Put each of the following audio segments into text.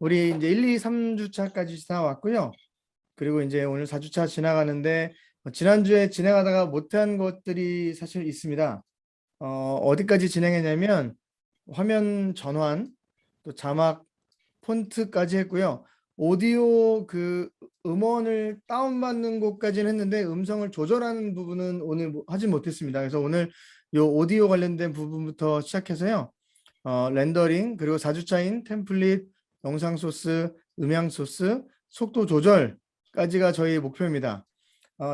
우리 이제 1, 2, 3주차까지 지나왔고요. 그리고 이제 오늘 4주차 지나가는데 지난주에 진행하다가 못한 것들이 사실 있습니다. 어디까지 진행했냐면 화면 전환, 또 자막, 폰트까지 했고요. 오디오 그 음원을 다운받는 것까지는 했는데 음성을 조절하는 부분은 오늘 하지 못했습니다. 그래서 오늘 요 오디오 관련된 부분부터 시작해서요. 렌더링, 그리고 4주차인 템플릿, 영상 소스, 음향 소스, 속도 조절까지가 저희 목표입니다.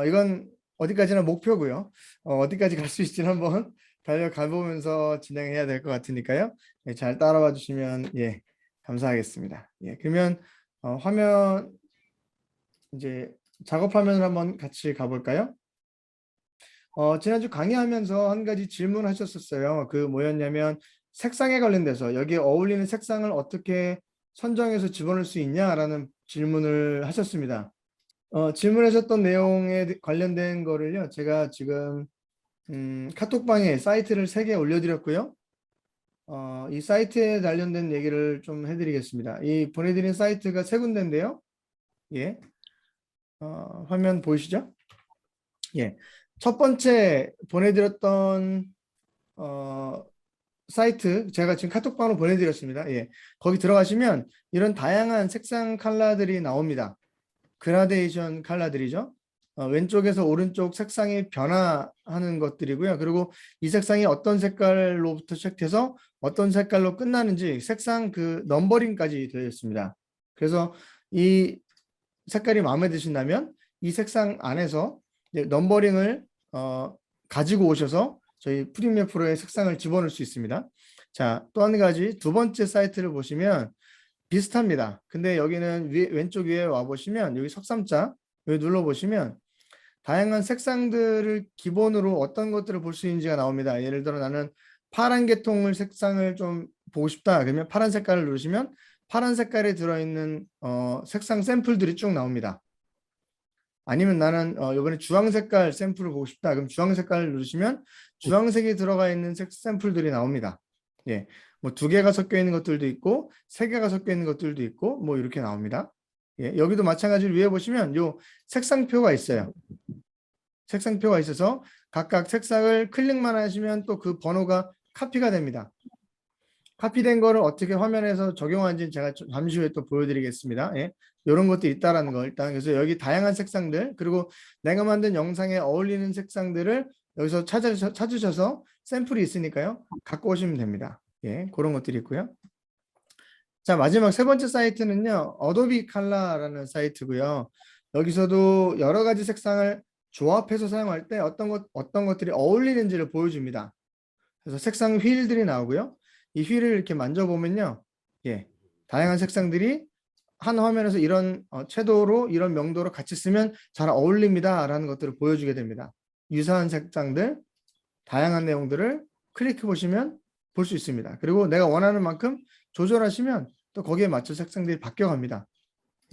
이건 어디까지나 목표고요. 어디까지 갈 수 있지는 한번 달려가 보면서 진행해야 될 것 같으니까요. 예, 잘 따라와 주시면 예, 감사하겠습니다. 예, 그러면 화면 이제 작업 화면을 한번 같이 가볼까요? 지난주 강의하면서 한 가지 질문하셨었어요. 그 뭐였냐면 색상에 관련돼서 여기에 어울리는 색상을 어떻게 선정해서 집어넣을 수 있냐라는 질문을 하셨습니다. 질문하셨던 내용에 관련된 거를요. 제가 지금 카톡방에 사이트를 3개 올려드렸고요. 이 사이트에 관련된 얘기를 좀 해드리겠습니다. 이 보내드린 사이트가 3군데인데요. 예, 화면 보이시죠? 예, 첫 번째 보내드렸던 사이트 제가 지금 카톡방으로 보내드렸습니다. 예, 거기 들어가시면 이런 다양한 색상 컬러들이 나옵니다. 그라데이션 컬러들이죠. 왼쪽에서 오른쪽 색상이 변화하는 것들이고요. 그리고 이 색상이 어떤 색깔로부터 시작해서 어떤 색깔로 끝나는지 색상 그 넘버링까지 되어 있습니다. 그래서 이 색깔이 마음에 드신다면 이 색상 안에서 넘버링을 가지고 오셔서 저희 프리미어 프로의 색상을 집어넣을 수 있습니다. 자, 또 한 가지 두 번째 사이트를 보시면 비슷합니다. 근데 여기는 왼쪽 위에 와 보시면 여기 석삼자 여기 눌러 보시면 다양한 색상들을 기본으로 어떤 것들을 볼 수 있는지가 나옵니다. 예를 들어 나는 파란 계통을 색상을 좀 보고 싶다. 그러면 파란 색깔을 누르시면 파란 색깔에 들어있는 색상 샘플들이 쭉 나옵니다. 아니면 나는 이번에 주황 색깔 샘플을 보고 싶다. 그럼 주황 색깔을 누르시면 주황색이 들어가 있는 색 샘플들이 나옵니다. 예, 뭐 2개가 섞여 있는 것들도 있고 3개가 섞여 있는 것들도 있고 뭐 이렇게 나옵니다. 예, 여기도 마찬가지로 위에 보시면 요 색상표가 있어요. 색상표가 있어서 각각 색상을 클릭만 하시면 또 그 번호가 카피가 됩니다. 카피된 거를 어떻게 화면에서 적용하는지 제가 잠시 후에 또 보여드리겠습니다. 예. 이런 것도 있다라는 거 일단 그래서 여기 다양한 색상들 그리고 내가 만든 영상에 어울리는 색상들을 여기서 찾으셔서 샘플이 있으니까요. 갖고 오시면 됩니다. 예, 그런 것들이 있고요. 자, 마지막 세 번째 사이트는요. 어도비 칼라라는 사이트고요. 여기서도 여러 가지 색상을 조합해서 사용할 때 어떤 것들이 어울리는지를 보여줍니다. 그래서 색상 휠들이 나오고요. 이 휠을 이렇게 만져보면요. 예, 다양한 색상들이 한 화면에서 이런 채도로 이런 명도로 같이 쓰면 잘 어울립니다 라는 것들을 보여주게 됩니다. 유사한 색상들, 다양한 내용들을 클릭해 보시면 볼 수 있습니다. 그리고 내가 원하는 만큼 조절하시면 또 거기에 맞춰 색상들이 바뀌어 갑니다.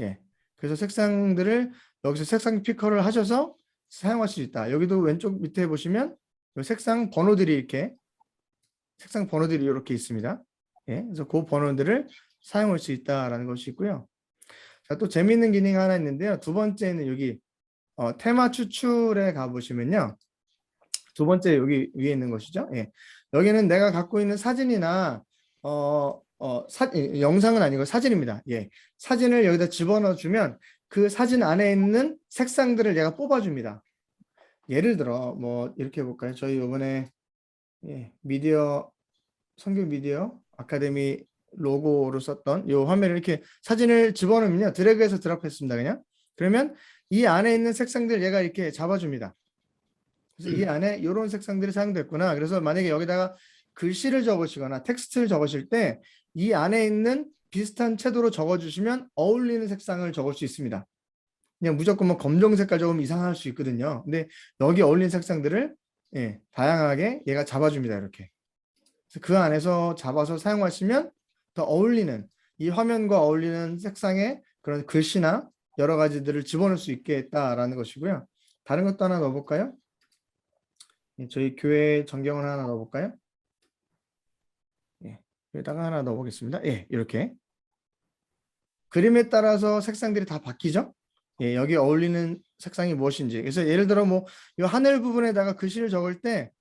예, 그래서 색상들을 여기서 색상 피커를 하셔서 사용할 수 있다. 여기도 왼쪽 밑에 보시면 색상 번호들이 이렇게 있습니다. 예, 그래서 그 번호들을 사용할 수 있다라는 것이 있고요. 자, 또 재미있는 기능이 하나 있는데요. 두 번째는 여기 테마 추출에 가보시면요. 두 번째 여기 위에 있는 것이죠. 예, 여기는 내가 갖고 있는 사진이나 영상은 아니고 사진입니다. 예, 사진을 여기다 집어넣어 주면 그 사진 안에 있는 색상들을 얘가 뽑아줍니다. 예를 들어 뭐 이렇게 해볼까요? 저희 이번에 미디어 성균 미디어 아카데미 로고로 썼던 이 화면을 이렇게 사진을 집어넣으면요. 드래그해서 드랍했습니다. 그냥. 그러면 이 안에 있는 색상들 얘가 이렇게 잡아줍니다. 그래서 이 안에 이런 색상들이 사용됐구나. 그래서 만약에 여기다가 글씨를 적으시거나 텍스트를 적으실 때 이 안에 있는 비슷한 채도로 적어주시면 어울리는 색상을 적을 수 있습니다. 그냥 무조건 뭐 검정 색깔 적으면 이상할 수 있거든요. 근데 여기 어울리는 색상들을 다양하게 얘가 잡아줍니다. 이렇게. 그 안에서 잡아서 사용하시면 더 어울리는 이 화면과 어울리는 색상의 그런 글씨나 여러 가지들을 집어넣을 수 있겠다라는 것이고요. 다른 것도 하나 넣어볼까요? 저희 교회 전경을 하나 넣어볼까요? 예, 여기다가 하나 넣어보겠습니다. 예, 이렇게. 그림에 따라서 색상들이 다 바뀌죠. 예, 여기 어울리는 색상이 무엇인지. 그래서 예를 들어 뭐 이 하늘 부분에다가 글씨를 적을 때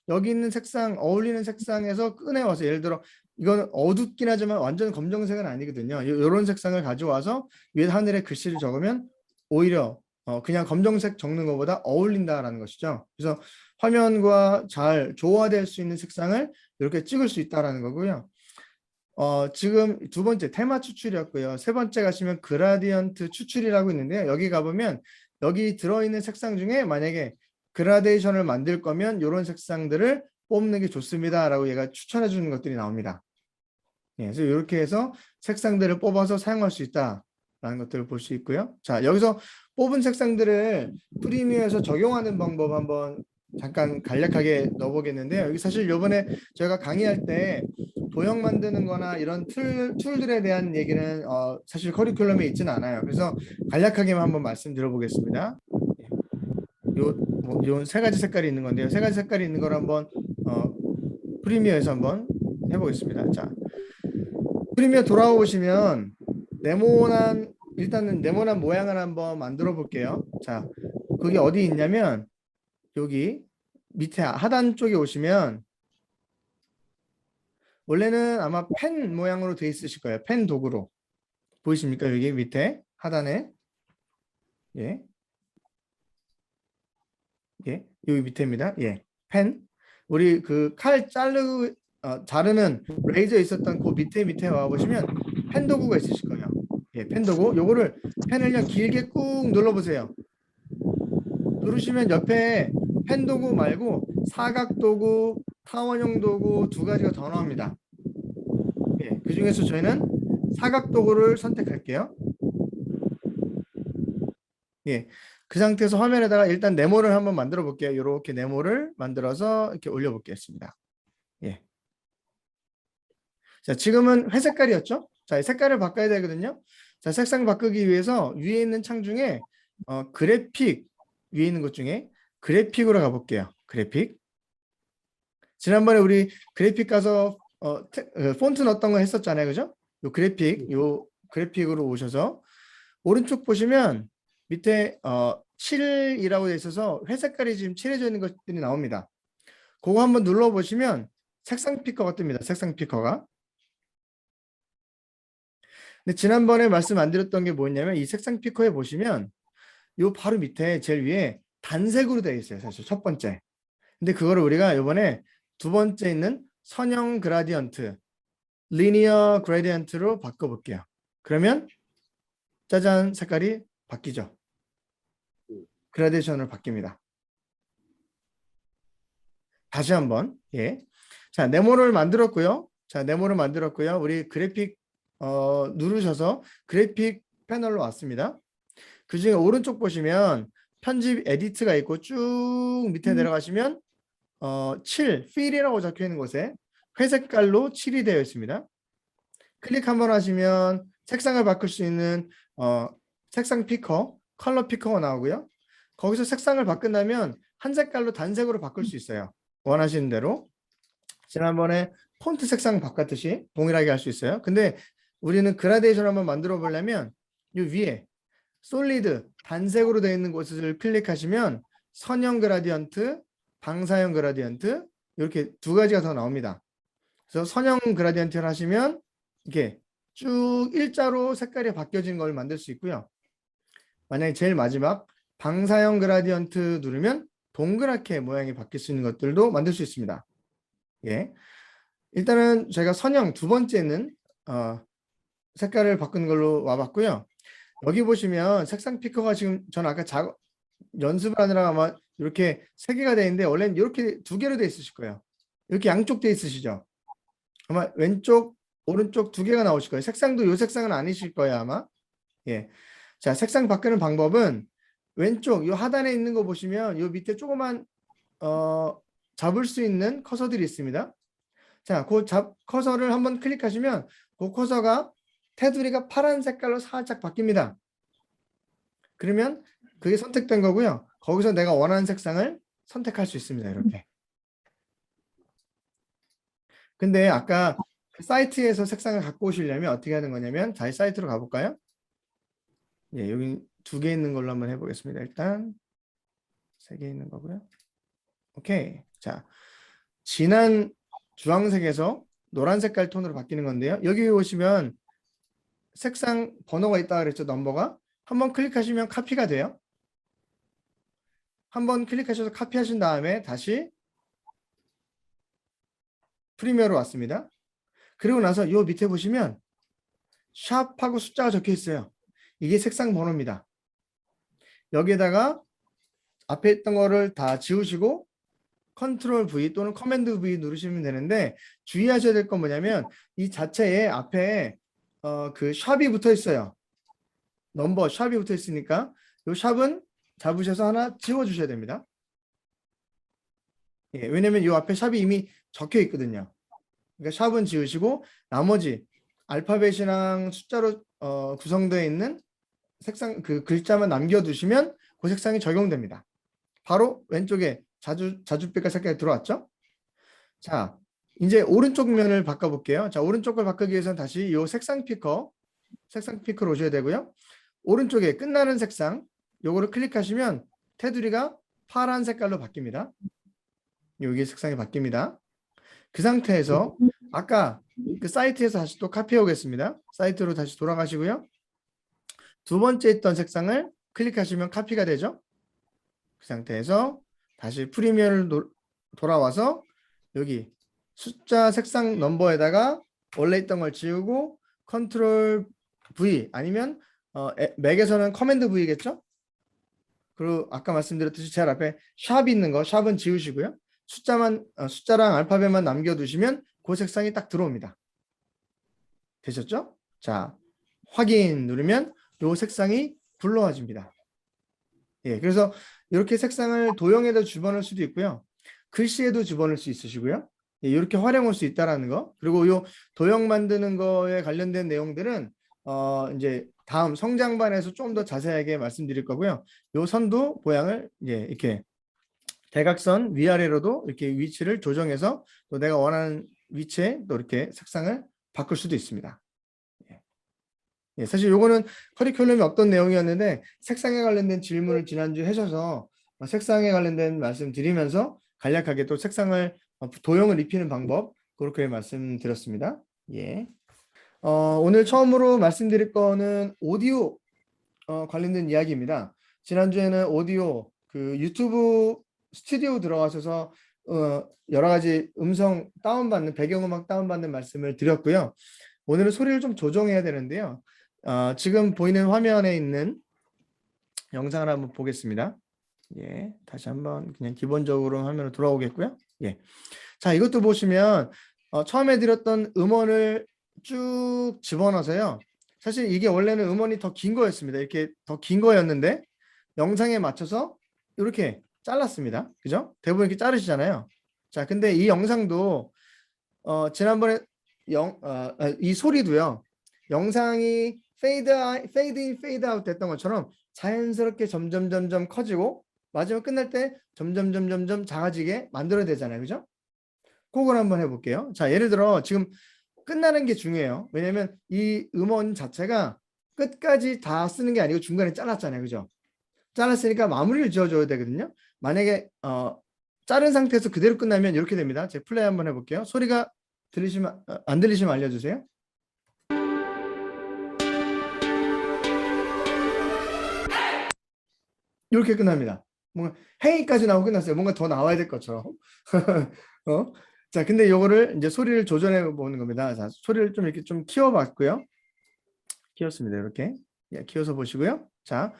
여기 있는 색상, 어울리는 색상에서 꺼내와서 예를 들어 이건 어둡긴 하지만 완전 검정색은 아니거든요. 이런 색상을 가져와서 위에 하늘에 글씨를 적으면 오히려 그냥 검정색 적는 것보다 어울린다라는 것이죠. 그래서 화면과 잘 조화될 수 있는 색상을 이렇게 찍을 수 있다라는 거고요. 지금 두 번째 테마 추출이었고요. 세 번째 가시면 그라디언트 추출이라고 있는데요. 여기 가보면 여기 들어있는 색상 중에 만약에 그라데이션을 만들 거면 이런 색상들을 뽑는 게 좋습니다라고 얘가 추천해 주는 것들이 나옵니다. 예, 그래서 이렇게 해서 색상들을 뽑아서 사용할 수 있다라는 것들을 볼 수 있고요. 자, 여기서 뽑은 색상들을 프리미어에서 적용하는 방법 한번 잠깐 간략하게 넣어보겠는데요. 여기 사실 요번에 저희가 강의할 때 도형 만드는 거나 이런 툴들에 대한 얘기는 사실 커리큘럼에 있지는 않아요. 그래서 간략하게만 한번 말씀드려보겠습니다. 요 세 가지 색깔이 있는 건데요. 세 가지 색깔이 있는 걸 한번 프리미어에서 한번 해보겠습니다. 자, 프리미어 돌아오시면 일단은 네모난 모양을 한번 만들어 볼게요. 자, 그게 어디 있냐면 여기 밑에 하단 쪽에 오시면 원래는 아마 펜 모양으로 돼 있으실 거예요. 펜 도구로. 보이십니까? 여기 밑에 하단에. 예. 예. 여기 밑에입니다. 예. 펜. 우리 그 칼 자르는 레이저 있었던 그 밑에 와 보시면 펜 도구가 있으실 거예요. 예, 펜 도구. 요거를 펜을 그냥 길게 꾹 눌러 보세요. 누르시면 옆에 펜 도구 말고 사각 도구, 타원형 도구 두 가지가 더 나옵니다. 예, 그 중에서 저희는 사각 도구를 선택할게요. 예, 그 상태에서 화면에다가 일단 네모를 한번 만들어 볼게요. 이렇게 네모를 만들어서 이렇게 올려 보겠습니다. 예. 자, 지금은 회색깔이었죠? 자, 색깔을 바꿔야 되거든요. 자, 색상 바꾸기 위해서 위에 있는 창 중에 그래픽 위에 있는 것 중에 그래픽으로 가볼게요. 그래픽. 지난번에 우리 그래픽 가서 폰트 넣었던 거 했었잖아요. 그죠? 요 그래픽으로 오셔서 오른쪽 보시면 밑에 7이라고 되어 있어서 회색깔이 지금 칠해져 있는 것들이 나옵니다. 그거 한번 눌러 보시면 색상 피커가 뜹니다. 색상 피커가. 근데 지난번에 말씀 안 드렸던 게 뭐냐면 이 색상 피커에 보시면 요 바로 밑에 제일 위에 단색으로 되어 있어요. 사실 첫 번째. 근데 그거를 우리가 이번에 두 번째 있는 선형 그라디언트, 리니어 그라디언트로 바꿔볼게요. 그러면 짜잔 색깔이 바뀌죠. 그라데이션으로 바뀝니다. 다시 한번. 예. 자, 네모를 만들었고요. 자, 네모를 만들었고요. 우리 그래픽 누르셔서 그래픽 패널로 왔습니다. 그 중에 오른쪽 보시면 편집 에디트가 있고 쭉 밑에 내려가시면 7, 필이라고 적혀 있는 곳에 회색깔로 7이 되어 있습니다. 클릭 한번 하시면 색상을 바꿀 수 있는 색상 피커, 컬러 피커가 나오고요. 거기서 색상을 바꾼다면 한 색깔로 단색으로 바꿀 수 있어요. 원하시는 대로. 지난번에 폰트 색상 바꿨듯이 동일하게 할 수 있어요. 근데 우리는 그라데이션 한번 만들어 보려면 이 위에 솔리드 단색으로 되어 있는 곳을 클릭하시면 선형 그라디언트, 방사형 그라디언트 이렇게 두 가지가 더 나옵니다. 그래서 선형 그라디언트를 하시면 이렇게 쭉 일자로 색깔이 바뀌어지는 걸 만들 수 있고요. 만약에 제일 마지막 방사형 그라디언트 누르면 동그랗게 모양이 바뀔 수 있는 것들도 만들 수 있습니다. 예. 일단은 제가 선형 두 번째는 색깔을 바꾸는 걸로 와봤고요. 여기 보시면 색상 피커가 지금 저는 아까 연습을 하느라 아마 이렇게 세 개가 되어 있는데 원래는 이렇게 두 개로 되어 있으실 거예요. 이렇게 양쪽 되어 있으시죠. 아마 왼쪽 오른쪽 두 개가 나오실 거예요. 색상도 이 색상은 아니실 거예요 아마. 예. 자, 색상 바꾸는 방법은 왼쪽 이 하단에 있는 거 보시면 이 밑에 조그만 잡을 수 있는 커서들이 있습니다. 자, 그 커서를 한번 클릭하시면 그 커서가 테두리가 파란 색깔로 살짝 바뀝니다. 그러면 그게 선택된 거고요. 거기서 내가 원하는 색상을 선택할 수 있습니다. 이렇게. 근데 아까 그 사이트에서 색상을 갖고 오시려면 어떻게 하는 거냐면 다시 사이트로 가볼까요? 예, 여기 2개 있는 걸로 한번 해보겠습니다. 일단 3개 있는 거고요. 오케이. 자, 진한 주황색에서 노란 색깔 톤으로 바뀌는 건데요. 여기 오시면 색상 번호가 있다 그랬죠. 넘버가. 한번 클릭하시면 카피가 돼요. 한번 클릭하셔서 카피하신 다음에 다시 프리미어로 왔습니다. 그리고 나서 요 밑에 보시면 샵하고 숫자가 적혀 있어요. 이게 색상 번호입니다. 여기에다가 앞에 있던 거를 다 지우시고 컨트롤 V 또는 커맨드 V 누르시면 되는데 주의하셔야 될 건 뭐냐면 이 자체에 앞에 그 샵이 붙어 있어요. 넘버 샵이 붙어 있으니까 이 샵은 잡으셔서 하나 지워 주셔야 됩니다. 예, 왜냐면 이 앞에 샵이 이미 적혀 있거든요. 그러니까 샵은 지우시고 나머지 알파벳이랑 숫자로 구성되어 있는 색상 그 글자만 남겨두시면 그 색상이 적용됩니다. 바로 왼쪽에 자줏빛깔 색깔이 들어왔죠? 자, 이제 오른쪽 면을 바꿔볼게요. 자, 오른쪽 걸 바꾸기 위해서는 다시 이 색상 피커로 오셔야 되고요. 오른쪽에 끝나는 색상, 요거를 클릭하시면 테두리가 파란 색깔로 바뀝니다. 여기 색상이 바뀝니다. 그 상태에서 아까 그 사이트에서 다시 또 카피해 오겠습니다. 사이트로 다시 돌아가시고요. 2번째 있던 색상을 클릭하시면 카피가 되죠. 그 상태에서 다시 프리미어를 돌아와서 여기 숫자 색상 넘버에다가 원래 있던 걸 지우고 컨트롤 V 아니면 맥에서는 커맨드 V겠죠? 그리고 아까 말씀드렸듯이 제일 앞에 샵이 있는 거 샵은 지우시고요. 숫자랑 알파벳만 남겨두시면 그 색상이 딱 들어옵니다. 되셨죠? 자, 확인 누르면 이 색상이 굴러와집니다. 예, 그래서 이렇게 색상을 도형에도 집어넣을 수도 있고요. 글씨에도 집어넣을 수 있으시고요. 예, 이렇게 활용할 수 있다라는 거. 그리고 이 도형 만드는 거에 관련된 내용들은 이제 다음 성장반에서 좀 더 자세하게 말씀드릴 거고요. 이 선도 모양을 이렇게 대각선 위아래로도 이렇게 위치를 조정해서 또 내가 원하는 위치에 또 이렇게 색상을 바꿀 수도 있습니다. 예, 사실 요거는 커리큘럼이 없던 내용이었는데 색상에 관련된 질문을 지난주에 하셔서 색상에 관련된 말씀 드리면서 간략하게 또 색상을 도형을 입히는 방법 그렇게 말씀드렸습니다. 예. 오늘 처음으로 말씀드릴 거는 오디오 관련된 이야기입니다. 지난주에는 오디오 그 유튜브 스튜디오 들어가셔서 여러 가지 음성 다운받는 배경음악 다운받는 말씀을 드렸고요. 오늘은 소리를 좀 조정해야 되는데요. 지금 보이는 화면에 있는 영상을 한번 보겠습니다. 예, 다시 한번 그냥 기본적으로 화면으로 돌아오겠고요. 예, 자 이것도 보시면 처음에 드렸던 음원을 쭉 집어넣어서요. 사실 이게 원래는 음원이 더 긴 거였습니다. 이렇게 더 긴 거였는데 영상에 맞춰서 이렇게 잘랐습니다. 그죠? 대부분 이렇게 자르시잖아요. 자, 근데 이 영상도 지난번에 이 소리도요. 영상이 페이드 인, 페이드 아웃 됐던 것처럼 자연스럽게 점점 커지고 마지막 끝날 때 점점 작아지게 만들어야 되잖아요. 그죠? 그걸 한번 해볼게요. 자, 예를 들어 지금 끝나는 게 중요해요. 왜냐면 이 음원 자체가 끝까지 다 쓰는 게 아니고 중간에 잘랐잖아요. 그죠? 잘랐으니까 마무리를 지어줘야 되거든요. 만약에 자른 상태에서 그대로 끝나면 이렇게 됩니다. 제가 플레이 한번 해볼게요. 소리가 들리시면 안 들리시면 알려주세요. 이렇게 끝납니다. 뭔가 행위까지 나오고 끝났어요. 뭔가 더 나와야 될 것처럼. 자, 근데 이거를 이제 소리를 조절해 보는 겁니다. 자, 소리를 좀 이렇게 좀 키워봤고요. 키웠습니다. 이렇게. 예, 키워서 보시고요. 자,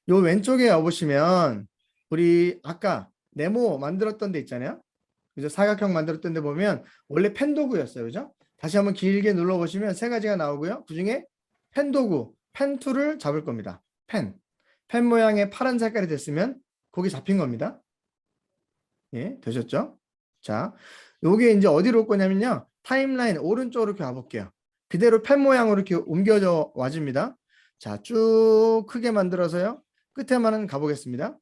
요 왼쪽에 와보시면 우리 아까 네모 만들었던 데 있잖아요. 그죠? 사각형 만들었던 데 보면 원래 펜 도구였어요. 그죠? 다시 한번 길게 눌러보시면 3가지가 나오고요. 그 중에 펜 도구, 펜 툴을 잡을 겁니다. 펜 모양의 파란 색깔이 됐으면 거기 잡힌 겁니다. 예, 되셨죠? 자, 요게 이제 어디로 올 거냐면요. 타임라인 오른쪽으로 이렇게 와볼게요. 그대로 펜 모양으로 이렇게 옮겨져 와줍니다. 자, 쭉 크게 만들어서요. 끝에만은 가보겠습니다.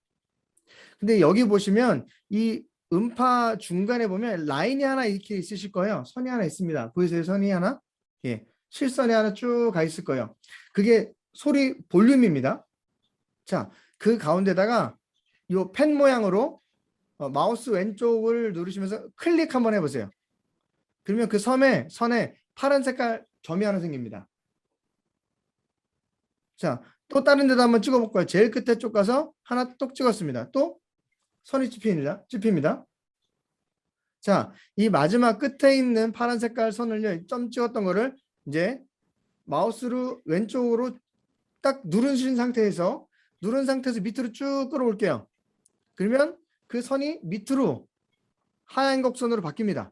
근데 여기 보시면 이 음파 중간에 보면 라인이 하나 이렇게 있으실 거예요. 선이 하나 있습니다. 보이세요? 선이 하나? 예, 실선이 하나 쭉 가 있을 거예요. 그게 소리 볼륨입니다. 자, 그 가운데다가 이 펜 모양으로 마우스 왼쪽을 누르시면서 클릭 한번 해보세요. 그러면 그 선에 파란 색깔 점이 하나 생깁니다. 자, 또 다른 데도 한번 찍어볼까요? 제일 끝에 쪽 가서 하나 똑 찍었습니다. 또 선이 찝힙니다. 자, 이 마지막 끝에 있는 파란 색깔 선을 점 찍었던 거를 이제 마우스로 왼쪽으로 딱 누르신 상태에서 밑으로 쭉 끌어올게요. 그러면 그 선이 밑으로 하얀 곡선으로 바뀝니다.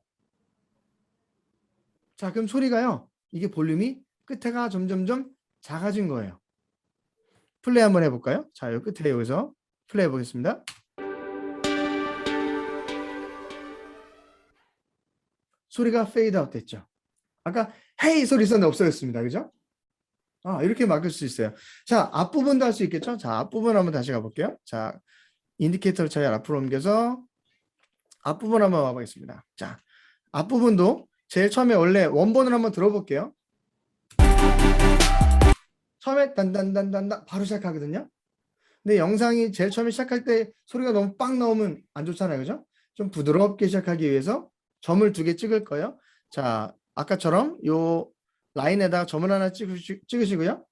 자, 그럼 소리가요. 이게 볼륨이 끝에가 점점점 작아진 거예요. 플레이 한번 해볼까요? 자, 요 끝에 여기서 플레이 해보겠습니다. 소리가 페이드 아웃 됐죠. 아까 헤이 소리 있었는데 없어졌습니다. 그죠? 이렇게 막을 수 있어요. 자, 앞부분도 할 수 있겠죠? 자, 앞부분 한번 다시 가볼게요. 자, 인디케이터를 잘 앞으로 옮겨서 앞부분 한번 와보겠습니다. 자, 앞부분도 제일 처음에 원래 원본을 한번 들어볼게요. 처음에 단단단단단 바로 시작하거든요. 근데 영상이 제일 처음에 시작할 때 소리가 너무 빵 나오면 안 좋잖아요. 그죠? 좀 부드럽게 시작하기 위해서 점을 2개 찍을 거예요. 자, 아까처럼 요 라인에다가 점을 하나 찍으시고요.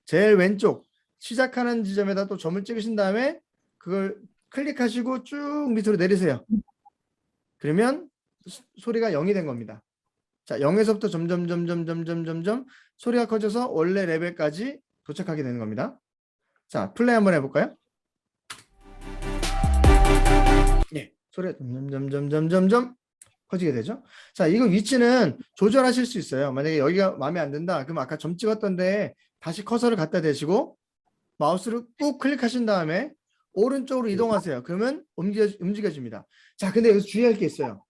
제일 왼쪽 시작하는 지점에다 또 점을 찍으신 다음에 그걸 클릭하시고 쭉 밑으로 내리세요. 그러면 소리가 0이 된 겁니다. 자, 0에서부터 점점 소리가 커져서 원래 레벨까지 도착하게 되는 겁니다. 자, 플레이 한번 해볼까요? 예, 소리가 점점 커지게 되죠. 자, 이거 위치는 조절하실 수 있어요. 만약에 여기가 마음에 안 든다, 그럼 아까 점 찍었던데 다시 커서를 갖다 대시고 마우스를 꾹 클릭하신 다음에 오른쪽으로 이동하세요. 그러면 움직여집니다. 자, 근데 여기서 주의할 게 있어요.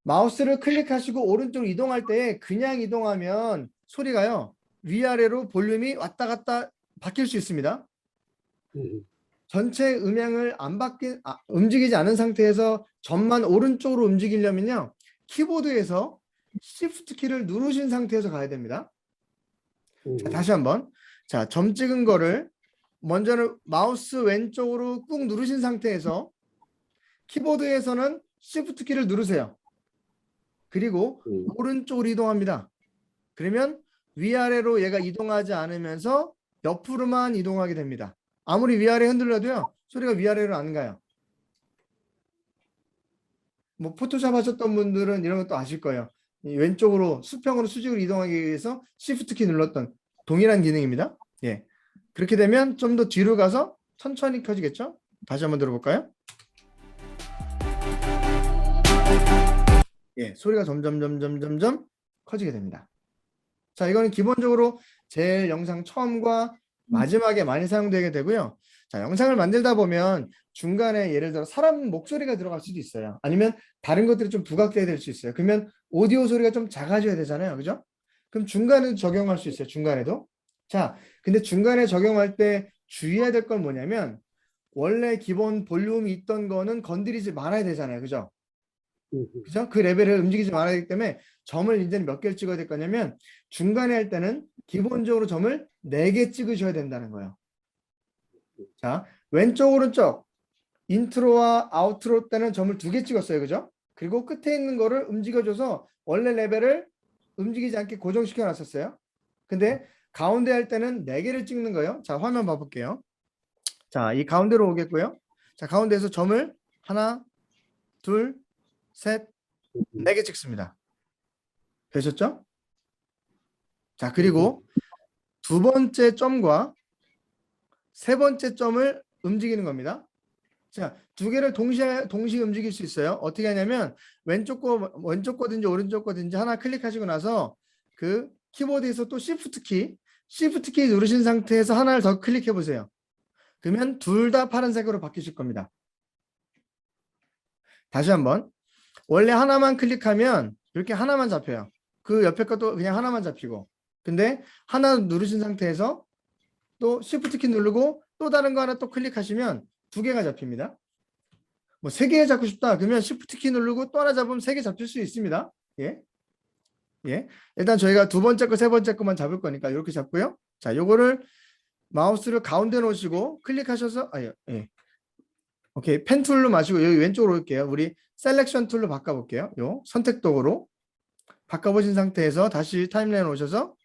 마우스를 클릭하시고 오른쪽으로 이동할 때 그냥 이동하면 소리가요, 위아래로 볼륨이 왔다 갔다 바뀔 수 있습니다. 전체 음향을 움직이지 않은 상태에서 점만 오른쪽으로 움직이려면요, 키보드에서 Shift 키를 누르신 상태에서 가야 됩니다. 자, 다시 한번. 자, 점 찍은 거를 먼저는 마우스 왼쪽으로 꾹 누르신 상태에서 키보드에서는 Shift 키를 누르세요. 그리고 오른쪽으로 이동합니다. 그러면 위아래로 얘가 이동하지 않으면서 옆으로만 이동하게 됩니다. 아무리 위아래 흔들려도요, 소리가 위아래로 안 가요. 뭐 포토샵 하셨던 분들은 이런 것도 아실 거예요. 왼쪽으로 수평으로 수직으로 이동하기 위해서 Shift 키 눌렀던 동일한 기능입니다. 예, 그렇게 되면 좀 더 뒤로 가서 천천히 켜지겠죠? 다시 한번 들어볼까요? 예, 소리가 점점 커지게 됩니다. 자, 이거는 기본적으로 제일 영상 처음과 마지막에 많이 사용되게 되고요. 자, 영상을 만들다 보면 중간에 예를 들어 사람 목소리가 들어갈 수도 있어요. 아니면 다른 것들이 좀 부각돼야 될 수 있어요. 그러면 오디오 소리가 좀 작아져야 되잖아요. 그죠? 그럼 중간에도 적용할 수 있어요. 중간에도. 자, 근데 중간에 적용할 때 주의해야 될 건 뭐냐면 원래 기본 볼륨이 있던 거는 건드리지 말아야 되잖아요. 그죠? 그죠? 그 레벨을 움직이지 말아야 되기 때문에 점을 이제는 몇 개를 찍어야 될 거냐면 중간에 할 때는 기본적으로 점을 4개 찍으셔야 된다는 거예요. 자, 왼쪽 오른쪽 인트로와 아우트로 때는 점을 2개 찍었어요. 그죠? 그리고 끝에 있는 거를 움직여줘서 원래 레벨을 움직이지 않게 고정시켜 놨었어요. 근데 가운데 할 때는 4개를 찍는 거예요. 자, 화면 봐볼게요. 자, 이 가운데로 오겠고요. 자, 가운데에서 점을 하나, 둘, 셋, 4개 찍습니다. 되셨죠? 자, 그리고 2번째 점과 3번째 점을 움직이는 겁니다. 자, 2개를 동시에 움직일 수 있어요. 어떻게 하냐면 왼쪽 거든지 오른쪽 거든지 하나 클릭하시고 나서 그 키보드에서 또 Shift 키 누르신 상태에서 하나를 더 클릭해 보세요. 그러면 둘 다 파란색으로 바뀌실 겁니다. 다시 한번. 원래 하나만 클릭하면 이렇게 하나만 잡혀요. 그 옆에 것도 그냥 하나만 잡히고. 근데 하나 누르신 상태에서 또 Shift 키 누르고 또 다른 거 하나 또 클릭하시면 2개가 잡힙니다. 뭐 3개 잡고 싶다 그러면 Shift 키 누르고 또 하나 잡으면 3개 잡힐 수 있습니다. 예. 예. 일단 저희가 2번째 거, 3번째 거만 잡을 거니까 이렇게 잡고요. 자, 요거를 마우스를 가운데 놓으시고 클릭하셔서 예. 오케이. 펜 툴로 마시고 여기 왼쪽으로 올게요. 우리 셀렉션 툴로 바꿔볼게요. 요 선택 도구로 바꿔보신 상태에서 다시 타임라인 오셔서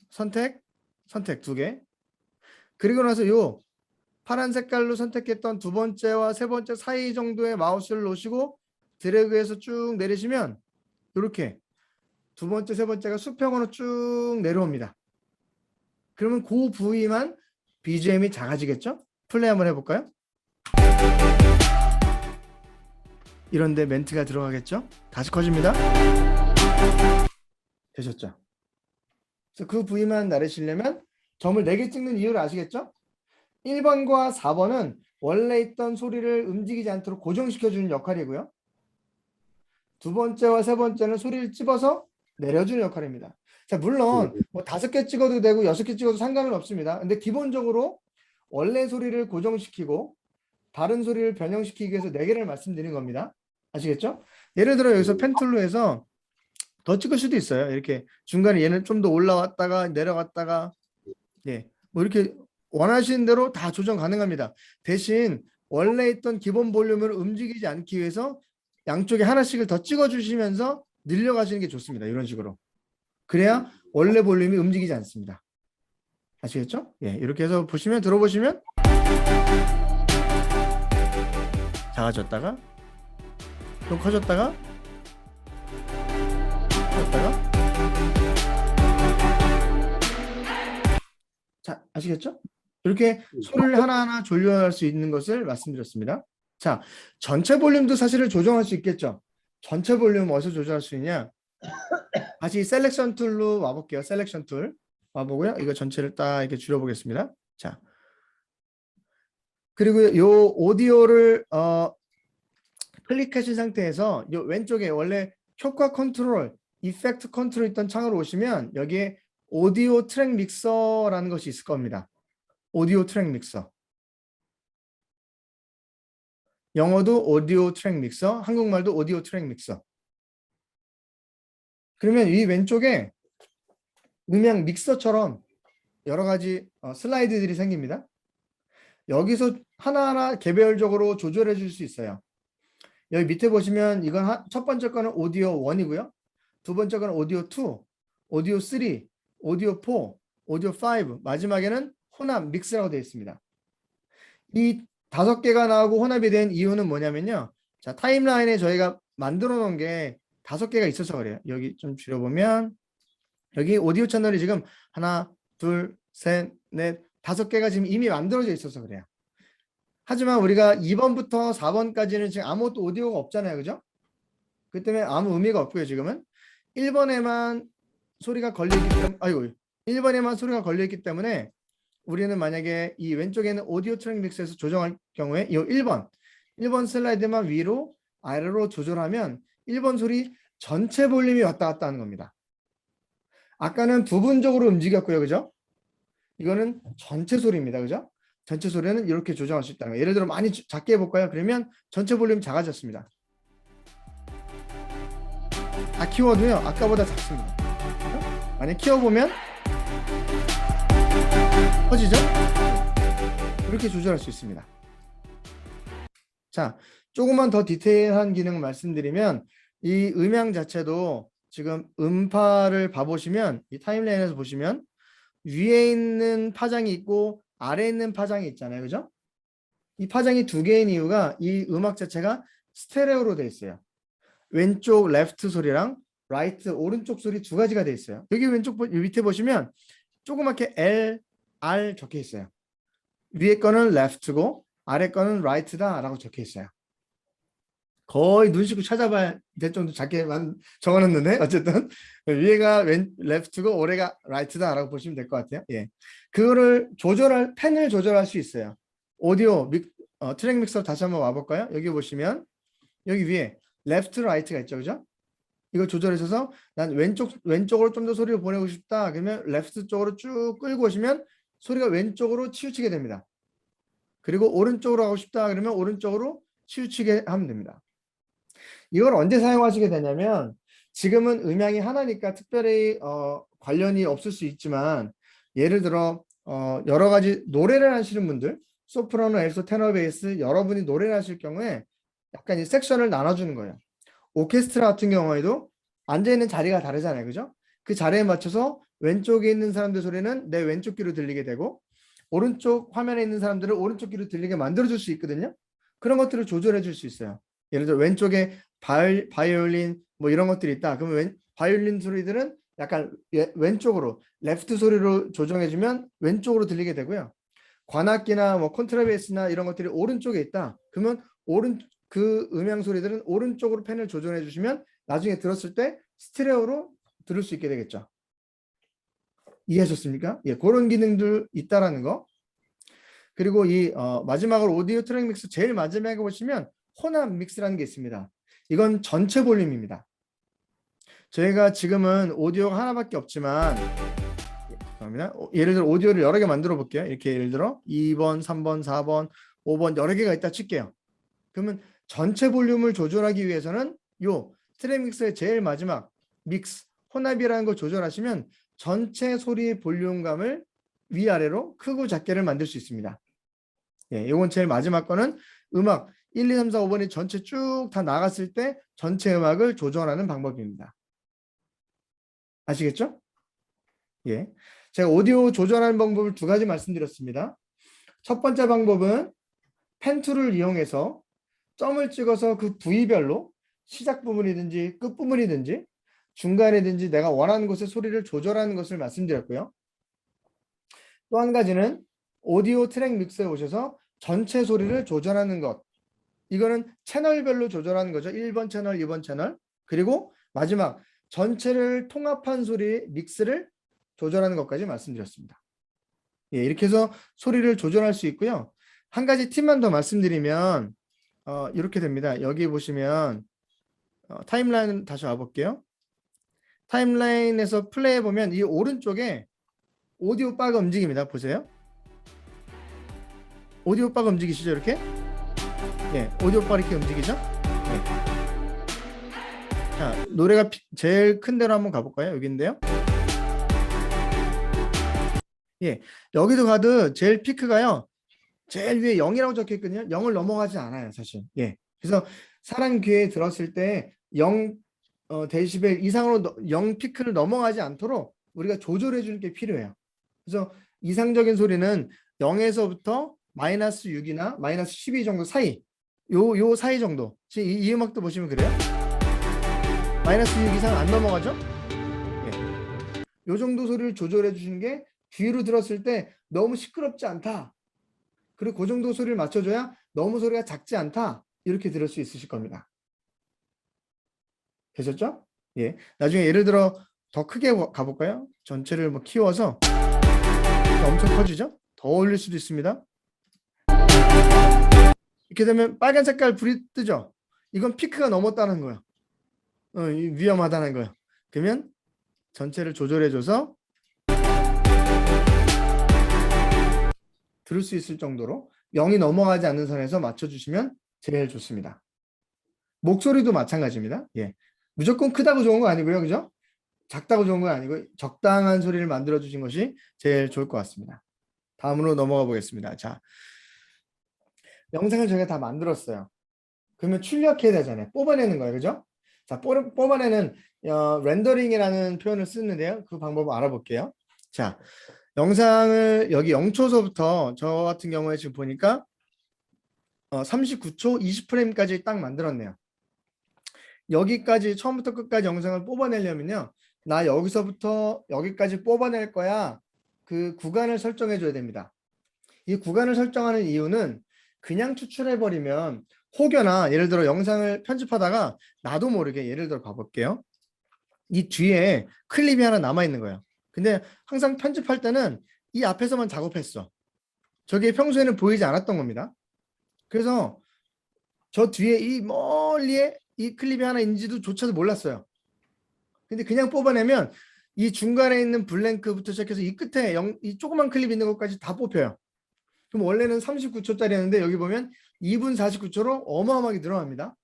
선택 두 개. 그리고 나서 요 파란 색깔로 선택했던 두 번째와 세 번째 사이 정도의 마우스를 놓으시고 드래그해서 쭉 내리시면 이렇게 두 번째, 세 번째가 수평으로 쭉 내려옵니다. 그러면 그 부위만 BGM이 작아지겠죠? 플레이 한번 해볼까요? 이런데 멘트가 들어가겠죠? 다시 커집니다. 되셨죠? 그래서 그 부위만 나르시려면 점을 4개 찍는 이유를 아시겠죠? 1번과 4번은 원래 있던 소리를 움직이지 않도록 고정시켜주는 역할이고요. 두 번째와 세 번째는 소리를 찝어서 내려주는 역할입니다. 자, 물론 뭐 5개 찍어도 되고 6개 찍어도 상관은 없습니다. 근데 기본적으로 원래 소리를 고정시키고 다른 소리를 변형시키기 위해서 4개를 말씀드린 겁니다. 아시겠죠? 예를 들어 여기서 펜툴로 해서 더 찍을 수도 있어요. 이렇게 중간에 얘는 좀 더 올라왔다가 내려갔다가 예, 뭐 이렇게 원하시는 대로 다 조정 가능합니다. 대신 원래 있던 기본 볼륨을 움직이지 않기 위해서 양쪽에 하나씩을 더 찍어주시면서 늘려가시는 게 좋습니다. 이런 식으로. 그래야 원래 볼륨이 움직이지 않습니다. 아시겠죠? 예, 이렇게 해서 보시면 들어보시면 작아졌다가 좀 커졌다가 커졌다가 자, 아시겠죠? 이렇게 소리를 하나하나 조절할 수 있는 것을 말씀드렸습니다. 자, 전체 볼륨도 사실을 조정할 수 있겠죠? 전체 볼륨 어디서 조절할 수 있냐? 다시 셀렉션 툴로 와볼게요. 셀렉션 툴 와보고요. 이거 전체를 딱 이렇게 줄여보겠습니다. 자, 그리고 요 오디오를 클릭하신 상태에서 요 왼쪽에 원래 효과 컨트롤, 이펙트 컨트롤 있던 창으로 오시면 여기에 오디오 트랙 믹서라는 것이 있을 겁니다. 오디오 트랙 믹서. 영어도 오디오 트랙 믹서, 한국말도 오디오 트랙 믹서. 그러면 이 왼쪽에 음향 믹서처럼 여러 가지 슬라이드들이 생깁니다. 여기서 하나하나 개별적으로 조절해 줄 수 있어요. 여기 밑에 보시면 이건 첫 번째 거는 오디오 1이고요. 두 번째 거는 오디오 2, 오디오 3, 오디오 4, 오디오 5, 마지막에는 혼합 믹스라고 되어 있습니다. 이 5개가 나오고 혼합이 된 이유는 뭐냐면요. 자, 타임라인에 저희가 만들어 놓은 게 5개가 있어서 그래요. 여기 좀 줄여보면 여기 오디오 채널이 지금 하나, 둘, 셋, 넷, 5개가 지금 이미 만들어져 있어서 그래요. 하지만 우리가 2번부터 4번까지는 지금 아무것도 오디오가 없잖아요. 그죠? 그 때문에 아무 의미가 없고요. 지금은 1번에만 소리가 걸려있기 때문에 1번에만 소리가 걸려있기 때문에 우리는 만약에 이 왼쪽에는 오디오 트랙 믹스에서 조정할 경우에 이 1번 슬라이드만 위로 아래로 조절하면 1번 소리 전체 볼륨이 왔다 갔다 하는 겁니다. 아까는 부분적으로 움직였고요. 그죠? 이거는 전체 소리입니다. 그죠? 전체 소리는 이렇게 조정할 수 있다는 거예요. 예를 들어 많이 작게 해볼까요? 그러면 전체 볼륨이 작아졌습니다. 다 키워도요. 아까보다 작습니다. 만약 키워보면 커지죠? 이렇게 조절할 수 있습니다. 자, 조금만 더 디테일한 기능을 말씀드리면 이 음향 자체도 지금 음파를 봐보시면 이 타임라인에서 보시면 위에 있는 파장이 있고 아래에 있는 파장이 있잖아요. 그죠? 이 파장이 2개인 이유가 이 음악 자체가 스테레오로 되어 있어요. 왼쪽 레프트 소리랑 라이트 오른쪽 소리 2가지가 되어 있어요. 여기 왼쪽 밑에 보시면 조그맣게 L, R 적혀 있어요. 위에 거는 left고 아래 거는 right다 라고 적혀 있어요. 거의 눈 씻고 찾아봐야 될 정도 작게 적어놨는데 어쨌든 위에가 left고 아래가 right다 라고 보시면 될 것 같아요. 예, 그거를 펜을 조절할 수 있어요. 오디오 트랙 믹서 다시 한번 와볼까요? 여기 보시면 여기 위에 left, right가 있죠. 그죠? 이걸 조절하셔서 난 왼쪽으로 좀 더 소리를 보내고 싶다. 그러면 레프트 쪽으로 쭉 끌고 오시면 소리가 왼쪽으로 치우치게 됩니다. 그리고 오른쪽으로 하고 싶다. 그러면 오른쪽으로 치우치게 하면 됩니다. 이걸 언제 사용하시게 되냐면 지금은 음향이 하나니까 특별히 관련이 없을 수 있지만 예를 들어 여러 가지 노래를 하시는 분들, 소프라노, 엘소, 테너, 베이스 여러분이 노래를 하실 경우에 약간 이 섹션을 나눠주는 거예요. 오케스트라 같은 경우에도 앉아있는 자리가 다르잖아요. 그죠? 그 자리에 맞춰서 왼쪽에 있는 사람들 소리는 내 왼쪽 귀로 들리게 되고 오른쪽 화면에 있는 사람들을 오른쪽 귀로 들리게 만들어줄 수 있거든요. 그런 것들을 조절해 줄 수 있어요. 예를 들어 왼쪽에 바이올린 뭐 이런 것들이 있다. 그러면 바이올린 소리들은 약간 왼쪽으로 레프트 소리로 조정해주면 왼쪽으로 들리게 되고요. 관악기나 뭐 콘트라베이스나 이런 것들이 오른쪽에 있다. 그러면 그 음향 소리들은 오른쪽으로 펜을 조정해 주시면 나중에 들었을 때 스테레오로 들을 수 있게 되겠죠. 이해하셨습니까? 예, 그런 기능들 있다라는 거. 그리고 이 마지막으로 오디오 트랙 믹스 제일 마지막에 보시면 혼합 믹스라는 게 있습니다. 이건 전체 볼륨입니다. 저희가 지금은 오디오가 하나밖에 없지만 예를 들어 오디오를 여러 개 만들어 볼게요. 이렇게 예를 들어 2번, 3번, 4번, 5번 여러 개가 있다 칠게요. 그러면 전체 볼륨을 조절하기 위해서는 요 트랙 믹스의 제일 마지막 믹스, 혼합이라는 걸 조절하시면 전체 소리의 볼륨감을 위아래로 크고 작게를 만들 수 있습니다. 예, 이건 제일 마지막 거는 음악 1, 2, 3, 4, 5번이 전체 쭉 다 나갔을 때 전체 음악을 조절하는 방법입니다. 아시겠죠? 예. 제가 오디오 조절하는 방법을 두 가지 말씀드렸습니다. 첫 번째 방법은 펜 툴을 이용해서 점을 찍어서 그 부위별로 시작 부분이든지 끝 부분이든지 중간이든지 내가 원하는 곳의 소리를 조절하는 것을 말씀드렸고요. 또 한 가지는 오디오 트랙 믹스에 오셔서 전체 소리를 조절하는 것. 이거는 채널별로 조절하는 거죠. 1번 채널, 2번 채널. 그리고 마지막 전체를 통합한 소리 믹스를 조절하는 것까지 말씀드렸습니다. 예, 이렇게 해서 소리를 조절할 수 있고요. 한 가지 팁만 더 말씀드리면 이렇게 됩니다. 여기 보시면 타임라인 다시 와볼게요. 타임라인에서 플레이해 보면 이 오른쪽에 오디오 바가 움직입니다. 보세요. 오디오 바가 움직이시죠? 이렇게? 예, 오디오 바 이렇게 움직이죠? 예. 자, 노래가 제일 큰 데로 한번 가볼까요? 여기인데요. 예, 여기도 가도 제일 피크가요. 제일 위에 0이라고 적혀 있거든요. 0을 넘어가지 않아요, 사실. 예. 그래서 사람 귀에 들었을 때 0 데시벨 이상으로 0 피크를 넘어가지 않도록 우리가 조절해 주는 게 필요해요. 그래서 이상적인 소리는 0에서부터 마이너스 6이나 마이너스 12 정도 사이 요 사이 정도. 지금 이 음악도 보시면 그래요. 마이너스 6 이상 안 넘어가죠? 예. 요 정도 소리를 조절해 주시는 게 귀로 들었을 때 너무 시끄럽지 않다. 그리고 그 정도 소리를 맞춰줘야 너무 소리가 작지 않다. 이렇게 들을 수 있으실 겁니다. 되셨죠? 예. 나중에 예를 들어 더 크게 가볼까요? 전체를 뭐 키워서 엄청 커지죠? 더 올릴 수도 있습니다. 이렇게 되면 빨간 색깔 불이 뜨죠? 이건 피크가 넘었다는 거예요. 위험하다는 거예요. 그러면 전체를 조절해줘서 들을 수 있을 정도로 0이 넘어가지 않는 선에서 맞춰주시면 제일 좋습니다. 목소리도 마찬가지입니다. 예. 무조건 크다고 좋은 거 아니고요. 그죠? 작다고 좋은 건 아니고 적당한 소리를 만들어 주신 것이 제일 좋을 것 같습니다. 다음으로 넘어가 보겠습니다. 자, 영상을 저희가 다 만들었어요. 그러면 출력해야 되잖아요. 뽑아내는 거예요. 그죠? 자, 뽑아내는 렌더링이라는 표현을 쓰는데요. 그 방법을 알아볼게요. 자, 영상을 여기 0초서부터 저 같은 경우에 지금 보니까 39초 20프레임까지 딱 만들었네요. 여기까지 처음부터 끝까지 영상을 뽑아내려면요. 나 여기서부터 여기까지 뽑아낼 거야. 그 구간을 설정해 줘야 됩니다. 이 구간을 설정하는 이유는 그냥 추출해버리면 혹여나 예를 들어 영상을 편집하다가 나도 모르게 예를 들어 봐볼게요. 이 뒤에 클립이 하나 남아있는 거예요. 근데 항상 편집할 때는 이 앞에서만 작업했어. 저게 평소에는 보이지 않았던 겁니다. 그래서 저 뒤에 이 멀리에 이 클립이 하나 있는지도 조차도 몰랐어요. 근데 그냥 뽑아내면 이 중간에 있는 블랭크부터 시작해서 이 끝에 이 조그만 클립 있는 것까지 다 뽑혀요. 그럼 원래는 39초짜리였는데 여기 보면 2분 49초로 어마어마하게 늘어납니다.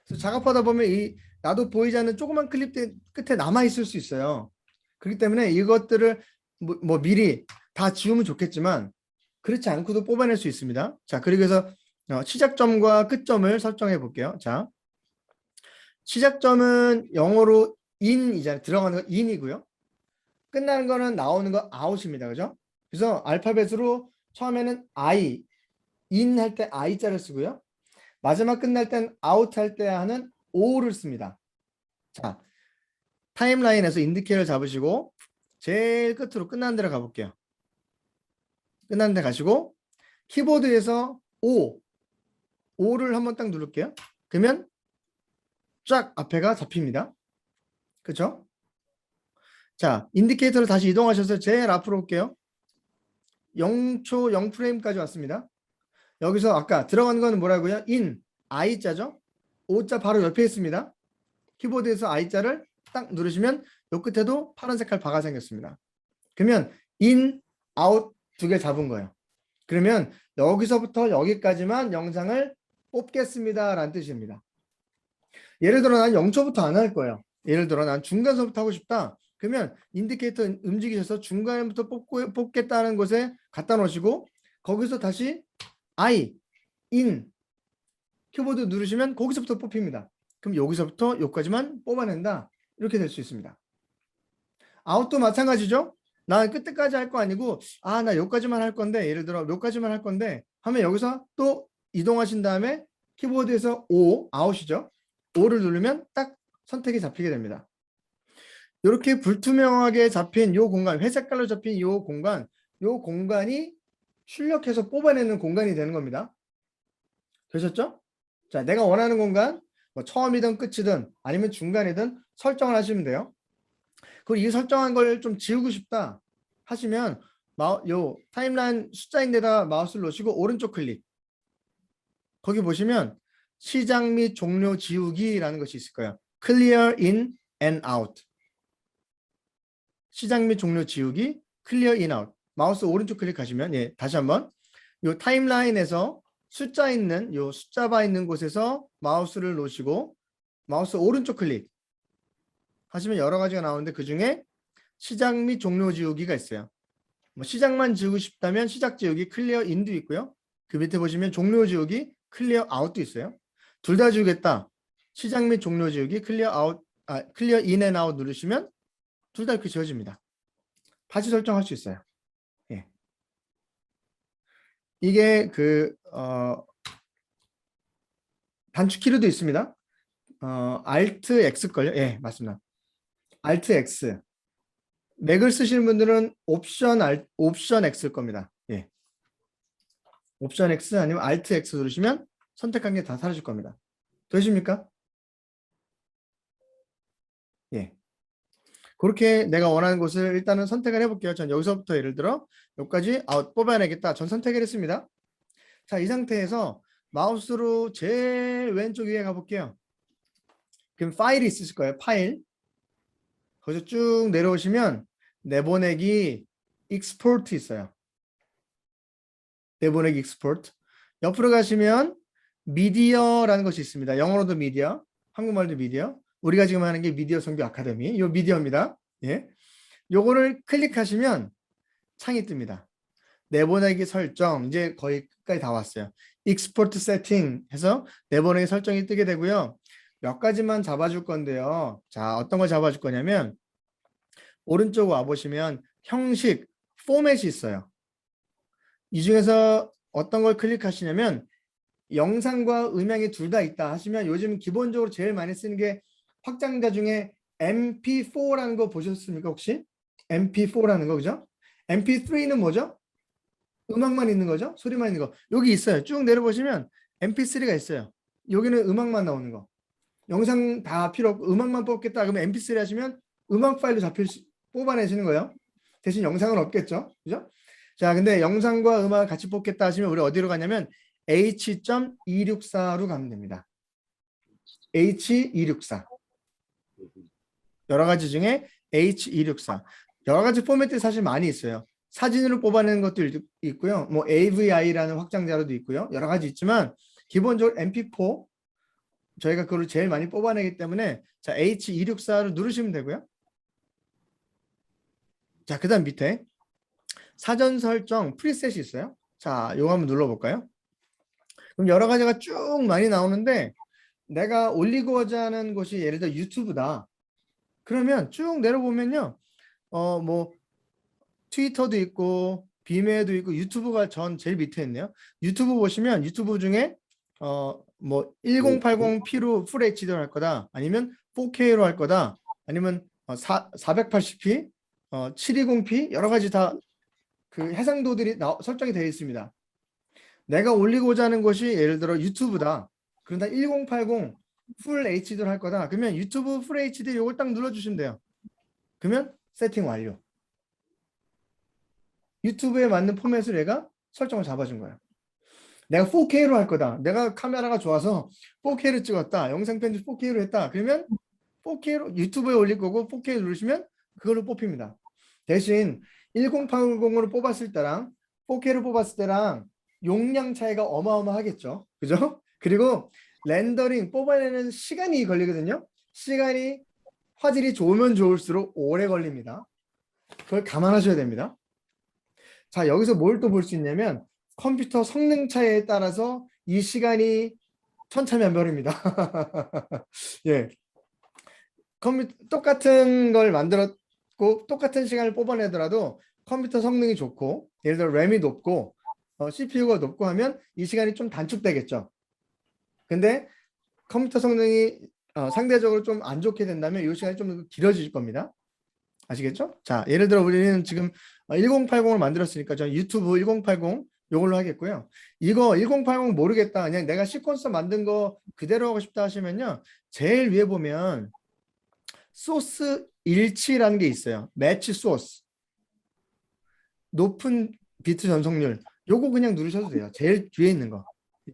그래서 작업하다 보면 이 나도 보이지 않는 조그만 클립 끝에 남아 있을 수 있어요. 그렇기 때문에 이것들을 뭐 미리 다 지우면 좋겠지만 그렇지 않고도 뽑아낼 수 있습니다. 자, 그리고 해서 시작점과 끝점을 설정해 볼게요. 자, 시작점은 영어로 in이잖아요. 들어가는 거 in이고요. 끝나는 거는 나오는 거 out입니다. 그죠? 그래서 알파벳으로 처음에는 I, in 할 때 I자를 쓰고요. 마지막 끝날 땐 out 할 때 하는 O를 씁니다. 자, 타임라인에서 인디케이터를 잡으시고 제일 끝으로 끝나는 데로 가볼게요. 끝나는 데 가시고 키보드에서 O를 한번 딱 누를게요. 그러면 쫙 앞에가 잡힙니다. 그렇죠? 자, 인디케이터를 다시 이동하셔서 제일 앞으로 올게요. 0초 0프레임까지 왔습니다. 여기서 아까 들어간 거는 뭐라고요? in, I자죠? O자 바로 옆에 있습니다. 키보드에서 I자를 딱 누르시면 요 끝에도 파란 색깔 바가 생겼습니다. 그러면 in, out 두 개 잡은 거예요. 그러면 여기서부터 여기까지만 영상을 뽑겠습니다 라는 뜻입니다. 예를 들어 난 0초부터 안 할 거예요. 예를 들어 난 중간서부터 하고 싶다. 그러면 인디케이터 움직이셔서 중간부터 뽑겠다는 곳에 갖다 놓으시고 거기서 다시 I, in, 키보드 누르시면 거기서부터 뽑힙니다. 그럼 여기서부터 여기까지만 뽑아낸다. 이렇게 될 수 있습니다. 아웃도 마찬가지죠. 나 끝까지 할 거 아니고 나 여기까지만 할 건데 예를 들어 여기까지만 할 건데 하면 여기서 또 이동하신 다음에 키보드에서 O, 아웃이죠. O를 누르면 딱 선택이 잡히게 됩니다. 이렇게 불투명하게 잡힌 요 공간, 회색깔로 잡힌 요 공간이 출력해서 뽑아내는 공간이 되는 겁니다. 되셨죠? 자, 내가 원하는 공간, 뭐 처음이든 끝이든 아니면 중간이든 설정을 하시면 돼요. 그리고 이 설정한 걸 좀 지우고 싶다 하시면 요 타임라인 숫자인데다 마우스를 놓으시고 오른쪽 클릭. 거기 보시면 시작 및 종료 지우기라는 것이 있을 거예요. Clear in and out. 시작 및 종료 지우기, Clear in out. 마우스 오른쪽 클릭하시면 다시 한번 요 타임라인에서 숫자 있는 요 숫자바 있는 곳에서 마우스를 놓으시고 마우스 오른쪽 클릭 하시면 여러 가지가 나오는데 그 중에 시작 및 종료 지우기가 있어요. 뭐 시작만 지우고 싶다면 시작 지우기 클리어 인도 있고요. 그 밑에 보시면 종료 지우기 클리어 아웃도 있어요. 둘 다 지우겠다. 시작 및 종료 지우기 클리어 아웃, 클리어 인 앤 아웃 누르시면 둘 다 이렇게 지워집니다. 다시 설정할 수 있어요. 예. 이게 단축키로도 있습니다. Alt X걸요? 예, 맞습니다. Alt X. 맥을 쓰시는 분들은 옵션 X일 겁니다. 예. 옵션 X 아니면 Alt X 누르시면 선택한 게 다 사라질 겁니다. 되십니까? 예. 그렇게 내가 원하는 곳을 일단은 선택을 해볼게요. 전 여기서부터 예를 들어 여기까지 뽑아내겠다. 전 선택을 했습니다. 자, 이 상태에서 마우스로 제일 왼쪽 위에 가볼게요. 그럼 파일이 있으실 거예요. 파일. 거기서 쭉 내려오시면 내보내기 익스포트 있어요. 내보내기 익스포트. 옆으로 가시면 미디어라는 것이 있습니다. 영어로도 미디어, 한국말도 미디어. 우리가 지금 하는 게 미디어 선교 아카데미. 이 미디어입니다. 예. 요거를 클릭하시면 창이 뜹니다. 내보내기 설정 이제 거의 끝까지 다 왔어요. 익스포트 세팅 해서 내보내기 설정이 뜨게 되고요. 몇 가지만 잡아줄 건데요. 자, 어떤 걸 잡아줄 거냐면 오른쪽 와보시면 형식, 포맷이 있어요. 이 중에서 어떤 걸 클릭하시냐면 영상과 음향이 둘 다 있다 하시면 요즘 기본적으로 제일 많이 쓰는 게 확장자 중에 MP4라는 거 보셨습니까 혹시? MP4라는 거 그죠? MP3는 뭐죠? 음악만 있는 거죠? 소리만 있는 거. 여기 있어요. 쭉 내려보시면 MP3가 있어요. 여기는 음악만 나오는 거. 영상 다 필요 없고 음악만 뽑겠다 그러면 MP3 하시면 음악 파일로 뽑아내시는 거예요. 대신 영상은 없겠죠. 그죠? 자, 근데 영상과 음악을 같이 뽑겠다 하시면 우리 어디로 가냐면 H.264로 가면 됩니다. H.264. 여러 가지 중에 H.264. 여러 가지 포맷들이 사실 많이 있어요. 사진으로 뽑아내는 것도 있고요. 뭐 AVI라는 확장자로도 있고요. 여러 가지 있지만 기본적으로 MP4 저희가 그걸 제일 많이 뽑아내기 때문에 자 H264를 누르시면 되고요. 자, 그 다음 밑에 사전 설정 프리셋이 있어요. 자, 이거 한번 눌러볼까요? 그럼 여러 가지가 쭉 많이 나오는데 내가 올리고자 하는 곳이 예를 들어 유튜브다. 그러면 쭉 내려보면요. 뭐 트위터도 있고 비메도 있고 유튜브가 전 제일 밑에 있네요. 유튜브 보시면 유튜브 중에 뭐 1080p로 풀 HD로 할 거다. 아니면 4K로 할 거다. 아니면 480p, 720p 여러 가지 다 그 해상도들이 설정이 되어 있습니다. 내가 올리고자 하는 것이 예를 들어 유튜브다. 그런다 1080 풀 HD로 할 거다. 그러면 유튜브 풀 HD 이걸 딱 눌러주시면 돼요. 그러면 세팅 완료. 유튜브에 맞는 포맷을 얘가 설정을 잡아준 거야. 내가 4K로 할 거다. 내가 카메라가 좋아서 4K로 찍었다. 영상 편집 4K로 했다. 그러면 4K로 유튜브에 올릴 거고 4K 누르시면 그걸로 뽑힙니다. 대신 1080으로 뽑았을 때랑 4K로 뽑았을 때랑 용량 차이가 어마어마하겠죠. 그죠? 그리고 렌더링 뽑아내는 시간이 걸리거든요. 시간이 화질이 좋으면 좋을수록 오래 걸립니다. 그걸 감안하셔야 됩니다. 자, 여기서 뭘 또 볼 수 있냐면 컴퓨터 성능 차이에 따라서 이 시간이 천차만별입니다. 예. 똑같은 걸 만들었고 똑같은 시간을 뽑아내더라도 컴퓨터 성능이 좋고 예를 들어 램이 높고 CPU가 높고 하면 이 시간이 좀 단축되겠죠. 근데 컴퓨터 성능이 상대적으로 좀 안 좋게 된다면 이 시간이 좀 길어질 겁니다. 아시겠죠? 자, 예를 들어 우리는 지금 1080을 만들었으니까 저 유튜브 1080 이걸로 하겠고요. 이거 1080 모르겠다. 그냥 내가 시퀀서 만든 거 그대로 하고 싶다 하시면요. 제일 위에 보면 소스 일치라는 게 있어요. 매치 소스. 높은 비트 전송률. 요거 그냥 누르셔도 돼요. 제일 뒤에 있는 거.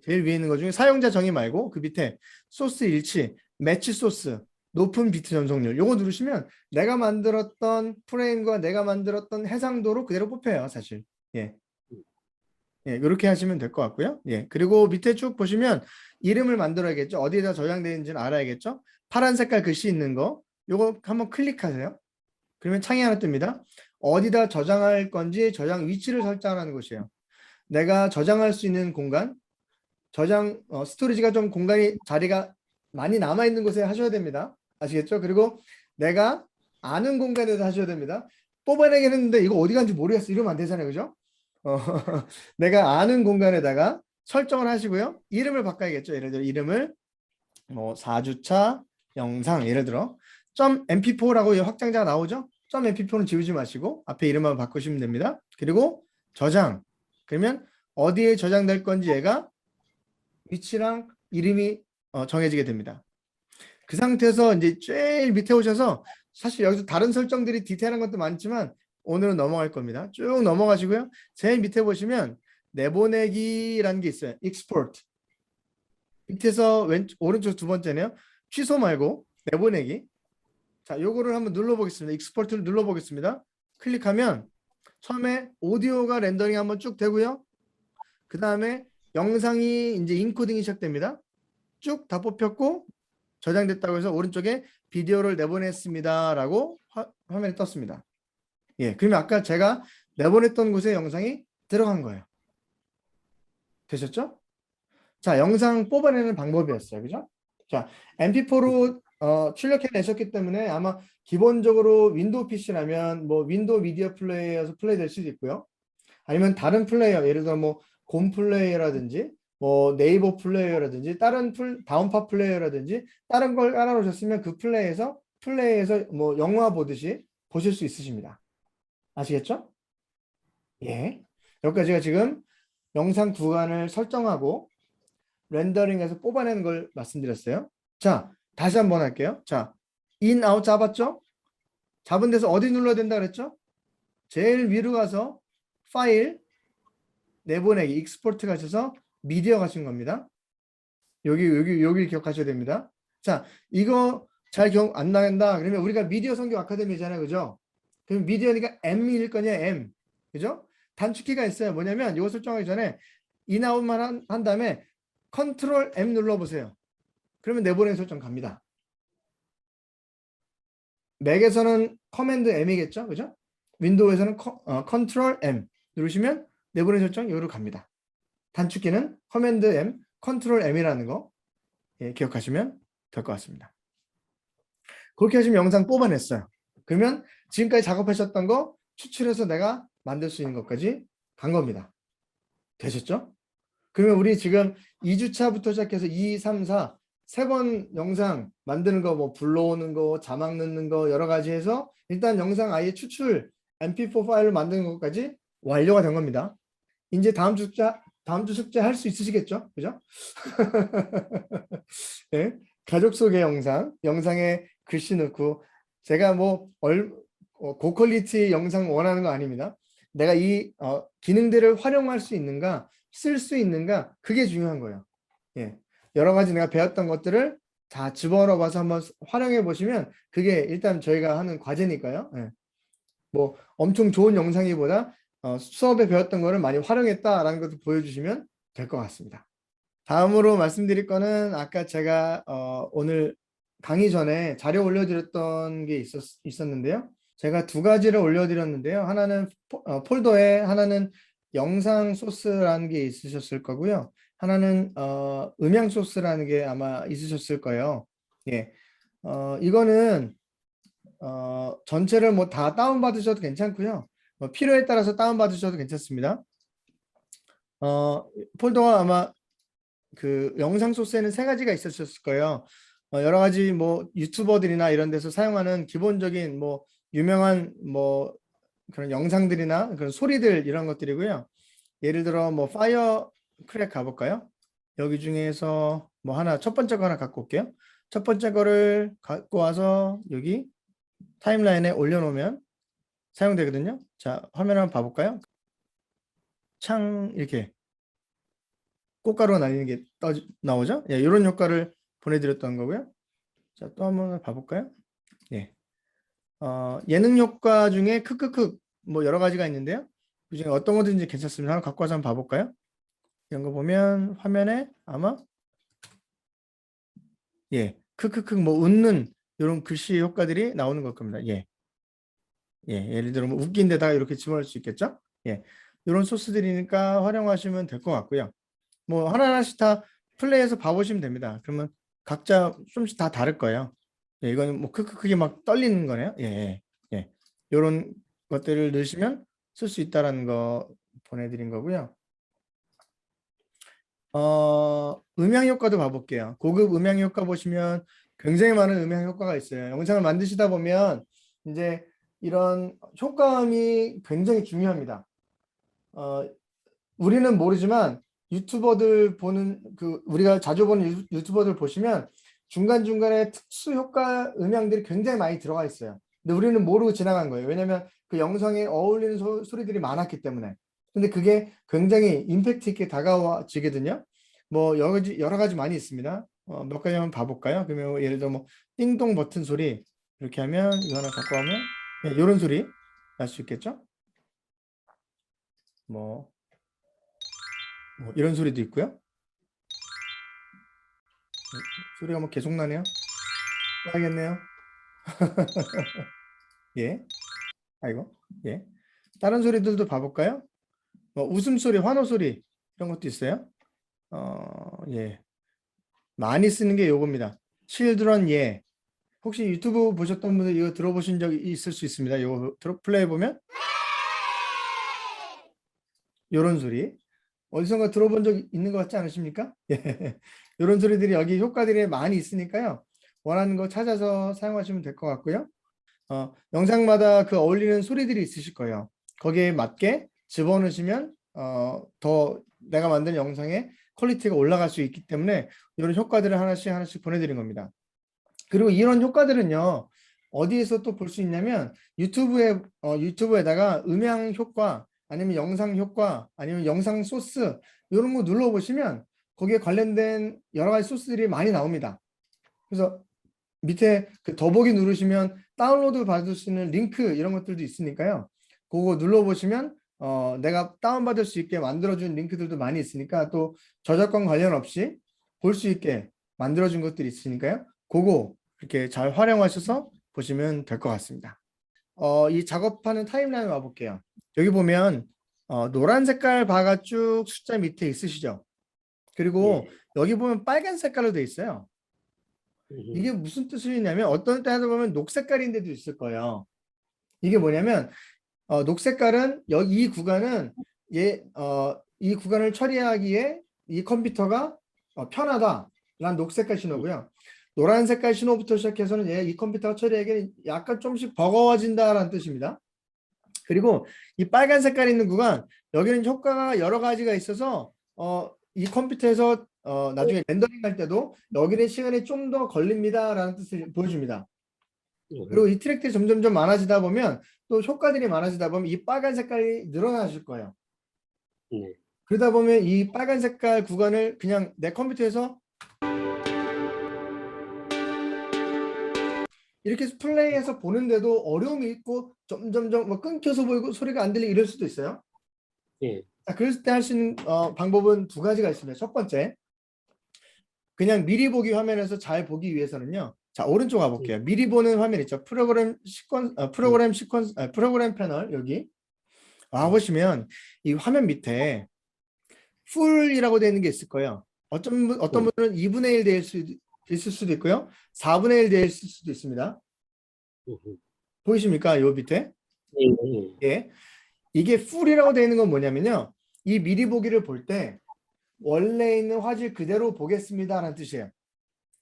제일 위에 있는 거 중에 사용자 정의 말고 그 밑에 소스 일치, 매치 소스, 높은 비트 전송률. 요거 누르시면 내가 만들었던 프레임과 내가 만들었던 해상도로 그대로 뽑혀요, 사실. 예. 예, 이렇게 하시면 될 것 같고요. 예. 그리고 밑에 쭉 보시면 이름을 만들어야겠죠. 어디에다 저장되어 있는지는 알아야겠죠. 파란 색깔 글씨 있는 거. 요거 한번 클릭하세요. 그러면 창이 하나 뜹니다. 어디다 저장할 건지 저장 위치를 설정하는 것이에요. 내가 저장할 수 있는 공간, 스토리지가 좀 공간이 자리가 많이 남아있는 곳에 하셔야 됩니다. 아시겠죠? 그리고 내가 아는 공간에서 하셔야 됩니다. 뽑아내긴 했는데 이거 어디 간지 모르겠어. 이러면 안 되잖아요. 그죠? 내가 아는 공간에다가 설정을 하시고요. 이름을 바꿔야겠죠. 예를 들어 이름을 뭐 4주차 영상 예를 들어 .mp4라고 확장자가 나오죠. .mp4는 지우지 마시고 앞에 이름만 바꾸시면 됩니다. 그리고 저장. 그러면 어디에 저장될 건지 얘가 위치랑 이름이 정해지게 됩니다. 그 상태에서 이제 제일 밑에 오셔서 사실 여기서 다른 설정들이 디테일한 것도 많지만 오늘은 넘어갈 겁니다. 쭉 넘어가시고요. 제일 밑에 보시면 내보내기라는 게 있어요. export. 밑에서 오른쪽 두 번째네요. 취소 말고 내보내기. 자, 요거를 한번 눌러보겠습니다. 익스포트를 눌러보겠습니다. 클릭하면 처음에 오디오가 렌더링 한번 쭉 되고요. 그 다음에 영상이 이제 인코딩이 시작됩니다. 쭉 다 뽑혔고 저장됐다고 해서 오른쪽에 비디오를 내보냈습니다라고 화면에 떴습니다. 예, 그러면 아까 제가 내보냈던 곳에 영상이 들어간 거예요. 되셨죠? 자, 영상 뽑아내는 방법이었어요. 그죠? 자, MP4로 출력해 내셨기 때문에 아마 기본적으로 윈도우 PC라면 뭐 윈도우 미디어 플레이어에서 플레이 될 수도 있고요. 아니면 다른 플레이어, 예를 들어 뭐 곰 플레이어라든지 뭐 네이버 플레이어라든지 다른 다운파 플레이어라든지 다른 걸 깔아 놓으셨으면 그 플레이에서 뭐 영화 보듯이 보실 수 있으십니다. 아시겠죠? 예. 여기까지가 지금 영상 구간을 설정하고 렌더링해서 뽑아내는 걸 말씀드렸어요. 자, 다시 한번 할게요. 자, 인, 아웃 잡았죠? 잡은 데서 어디 눌러야 된다 그랬죠? 제일 위로 가서 파일, 내보내기, 익스포트 가셔서 미디어 가신 겁니다. 여기 기억하셔야 됩니다. 자, 이거 잘 기억 안 나간다. 그러면 우리가 미디어 성경 아카데미잖아요. 그죠? 그럼 미디어니까 M일 거냐, M. 그죠? 단축키가 있어요. 뭐냐면 이거 설정하기 전에 인아웃만 한 다음에 컨트롤 M 눌러보세요. 그러면 내보내기 설정 갑니다. 맥에서는 커맨드 M이겠죠? 그죠? 윈도우에서는 컨트롤 M. 누르시면 내보내 설정 여기로 갑니다. 단축키는 커맨드 M, 컨트롤 M이라는 거 기억하시면 될 것 같습니다. 그렇게 하시면 영상 뽑아냈어요. 그러면 지금까지 작업하셨던 거 추출해서 내가 만들 수 있는 것까지 간 겁니다. 되셨죠? 그러면 우리 지금 2주차부터 시작해서 2, 3, 4 세 번 영상 만드는 거, 뭐 불러오는 거, 자막 넣는 거 여러 가지 해서 일단 영상 아예 추출 MP4 파일을 만드는 것까지 완료가 된 겁니다. 이제 다음 주 숙제 할 수 있으시겠죠? 그죠? 네? 가족 소개 영상에 글씨 넣고 제가 뭐 고퀄리티 영상 원하는 거 아닙니다. 내가 이 기능들을 활용할 수 있는가, 쓸 수 있는가, 그게 중요한 거예요. 예. 여러 가지 내가 배웠던 것들을 다 집어넣어 봐서 한번 활용해 보시면 그게 일단 저희가 하는 과제니까요. 예. 뭐 엄청 좋은 영상이보다 수업에 배웠던 거를 많이 활용했다라는 것을 보여주시면 될 것 같습니다. 다음으로 말씀드릴 거는 아까 제가 오늘 강의 전에 자료 올려드렸던 게 있었는데요. 제가 두 가지를 올려드렸는데요. 하나는 폴더에 하나는 영상 소스라는 게 있으셨을 거고요. 하나는 음향 소스라는 게 아마 있으셨을 거예요. 예, 이거는 전체를 뭐 다 다운받으셔도 괜찮고요. 필요에 따라서 다운받으셔도 괜찮습니다. 폴더가 아마 그 영상 소스에는 세 가지가 있으셨을 거예요. 여러 가지 뭐 유튜버들이나 이런 데서 사용하는 기본적인 뭐 유명한 뭐 그런 영상들이나 그런 소리들 이런 것들이고요. 예를 들어 뭐 파이어 크랙 가볼까요? 여기 중에서 뭐 하나 첫 번째 거 하나 갖고 올게요. 첫 번째 거를 갖고 와서 여기 타임라인에 올려놓으면 사용되거든요. 자, 화면 한번 봐볼까요? 창 이렇게 꽃가루가 날리는 게 나오죠? 예, 이런 효과를 보내드렸던 거고요. 자, 또 한번 봐볼까요? 예. 예능 효과 중에 크크크 뭐 여러 가지가 있는데요. 그 중에 어떤 거든지 괜찮습니다. 한번 갖고 와서 한번 봐볼까요? 이런 거 보면 화면에 아마 예, 크크크 뭐 웃는 이런 글씨 효과들이 나오는 걸 겁니다. 예. 예, 예를 들어 뭐 웃긴 데다가 이렇게 집어넣을 수 있겠죠? 예. 이런 소스들이니까 활용하시면 될 것 같고요. 뭐 하나하나씩 다 플레이해서 봐보시면 됩니다. 그러면 각자 좀씩 다 다를 거예요. 예, 이거는 뭐 크크크게 막 떨리는 거네요. 예, 예, 예. 이런 것들을 넣으시면 쓸 수 있다라는 거 보내드린 거고요. 음향 효과도 봐볼게요. 고급 음향 효과 보시면 굉장히 많은 음향 효과가 있어요. 영상을 만드시다 보면 이제 이런 효과음이 굉장히 중요합니다. 우리는 모르지만 유튜버들 보는 그 우리가 자주 보는 유튜버들 보시면 중간중간에 특수 효과 음향들이 굉장히 많이 들어가 있어요. 근데 우리는 모르고 지나간 거예요. 왜냐하면 그 영상에 어울리는 소리들이 많았기 때문에. 근데 그게 굉장히 임팩트 있게 다가와지거든요. 뭐 여러 가지 많이 있습니다. 몇 가지 한번 봐볼까요? 그러면 예를 들어 뭐 띵동 버튼 소리 이렇게 하면 이거 하나 갖고 하면 이런 소리 날 수 있겠죠? 뭐 이런 소리도 있고요. 소리가 뭐 계속 나네요. 알겠네요. 예. 아이고. 예. 다른 소리들도 봐볼까요? 뭐 웃음소리, 환호소리 이런 것도 있어요. 예. 많이 쓰는 게 요겁니다. children 예. 혹시 유튜브 보셨던 분들 이거 들어보신 적 있을 수 있습니다. 이거 플레이 보면 요런 소리. 어디선가 들어본 적 있는 것 같지 않으십니까? 예. 이런 소리들이 여기 효과들이 많이 있으니까요. 원하는 거 찾아서 사용하시면 될 것 같고요. 영상마다 그 어울리는 소리들이 있으실 거예요. 거기에 맞게 집어넣으시면 더 내가 만든 영상의 퀄리티가 올라갈 수 있기 때문에 이런 효과들을 하나씩 보내드린 겁니다. 그리고 이런 효과들은요. 어디에서 또 볼 수 있냐면 유튜브에다가 음향 효과 아니면 영상 효과 아니면 영상 소스 이런 거 눌러보시면 거기에 관련된 여러 가지 소스들이 많이 나옵니다. 그래서 밑에 그 더보기 누르시면 다운로드 받을 수 있는 링크 이런 것들도 있으니까요. 그거 눌러보시면 내가 다운받을 수 있게 만들어준 링크들도 많이 있으니까 또 저작권 관련 없이 볼 수 있게 만들어준 것들이 있으니까요. 그거 이렇게 잘 활용하셔서 보시면 될 것 같습니다. 이 작업하는 타임라인 와볼게요. 여기 보면 노란 색깔 바가 쭉 숫자 밑에 있으시죠? 그리고 예. 여기 보면 빨간 색깔로 돼 있어요. 이게 무슨 뜻이냐면 어떤 때 하다 보면 녹색깔인데도 있을 거예요. 이게 뭐냐면 녹색깔은 여기 이 구간은 이 구간을 처리하기에 이 컴퓨터가 편하다라는 녹색깔 신호고요. 노란 색깔 신호부터 시작해서는 이 컴퓨터가 처리하기에 약간 좀씩 버거워진다라는 뜻입니다. 그리고 이 빨간 색깔 있는 구간 여기는 효과가 여러 가지가 있어서 이 컴퓨터에서 나중에 렌더링 할 때도 여기는 시간이 좀 더 걸립니다라는 뜻을 보여줍니다. 그리고 이 트랙들이 점점점 많아지다 보면 또 효과들이 많아지다 보면 이 빨간 색깔이 늘어나실 거예요. 그러다 보면 이 빨간 색깔 구간을 그냥 내 컴퓨터에서 이렇게 플레이해서 보는데도 어려움이 있고 점점점 뭐 끊겨서 보이고 소리가 안 들리고 이럴 수도 있어요. 예. 자, 그럴 때 할 수 있는 방법은 두 가지가 있습니다. 첫 번째, 그냥 미리 보기 화면에서 잘 보기 위해서는요. 자, 오른쪽 가볼게요. 미리 보는 화면 있죠. 프로그램 패널 여기 와보시면 이 화면 밑에 풀이라고 되어 있는 게 있을 거예요. 어떤 분은 2분의 1 되어 있을 수도 있고요. 4분의 1 되어 있을 수도 있습니다. 보이십니까? 요 밑에. 예. 이게 풀이라고 되어 있는 건 뭐냐면요. 이 미리 보기를 볼 때 원래 있는 화질 그대로 보겠습니다라는 뜻이에요.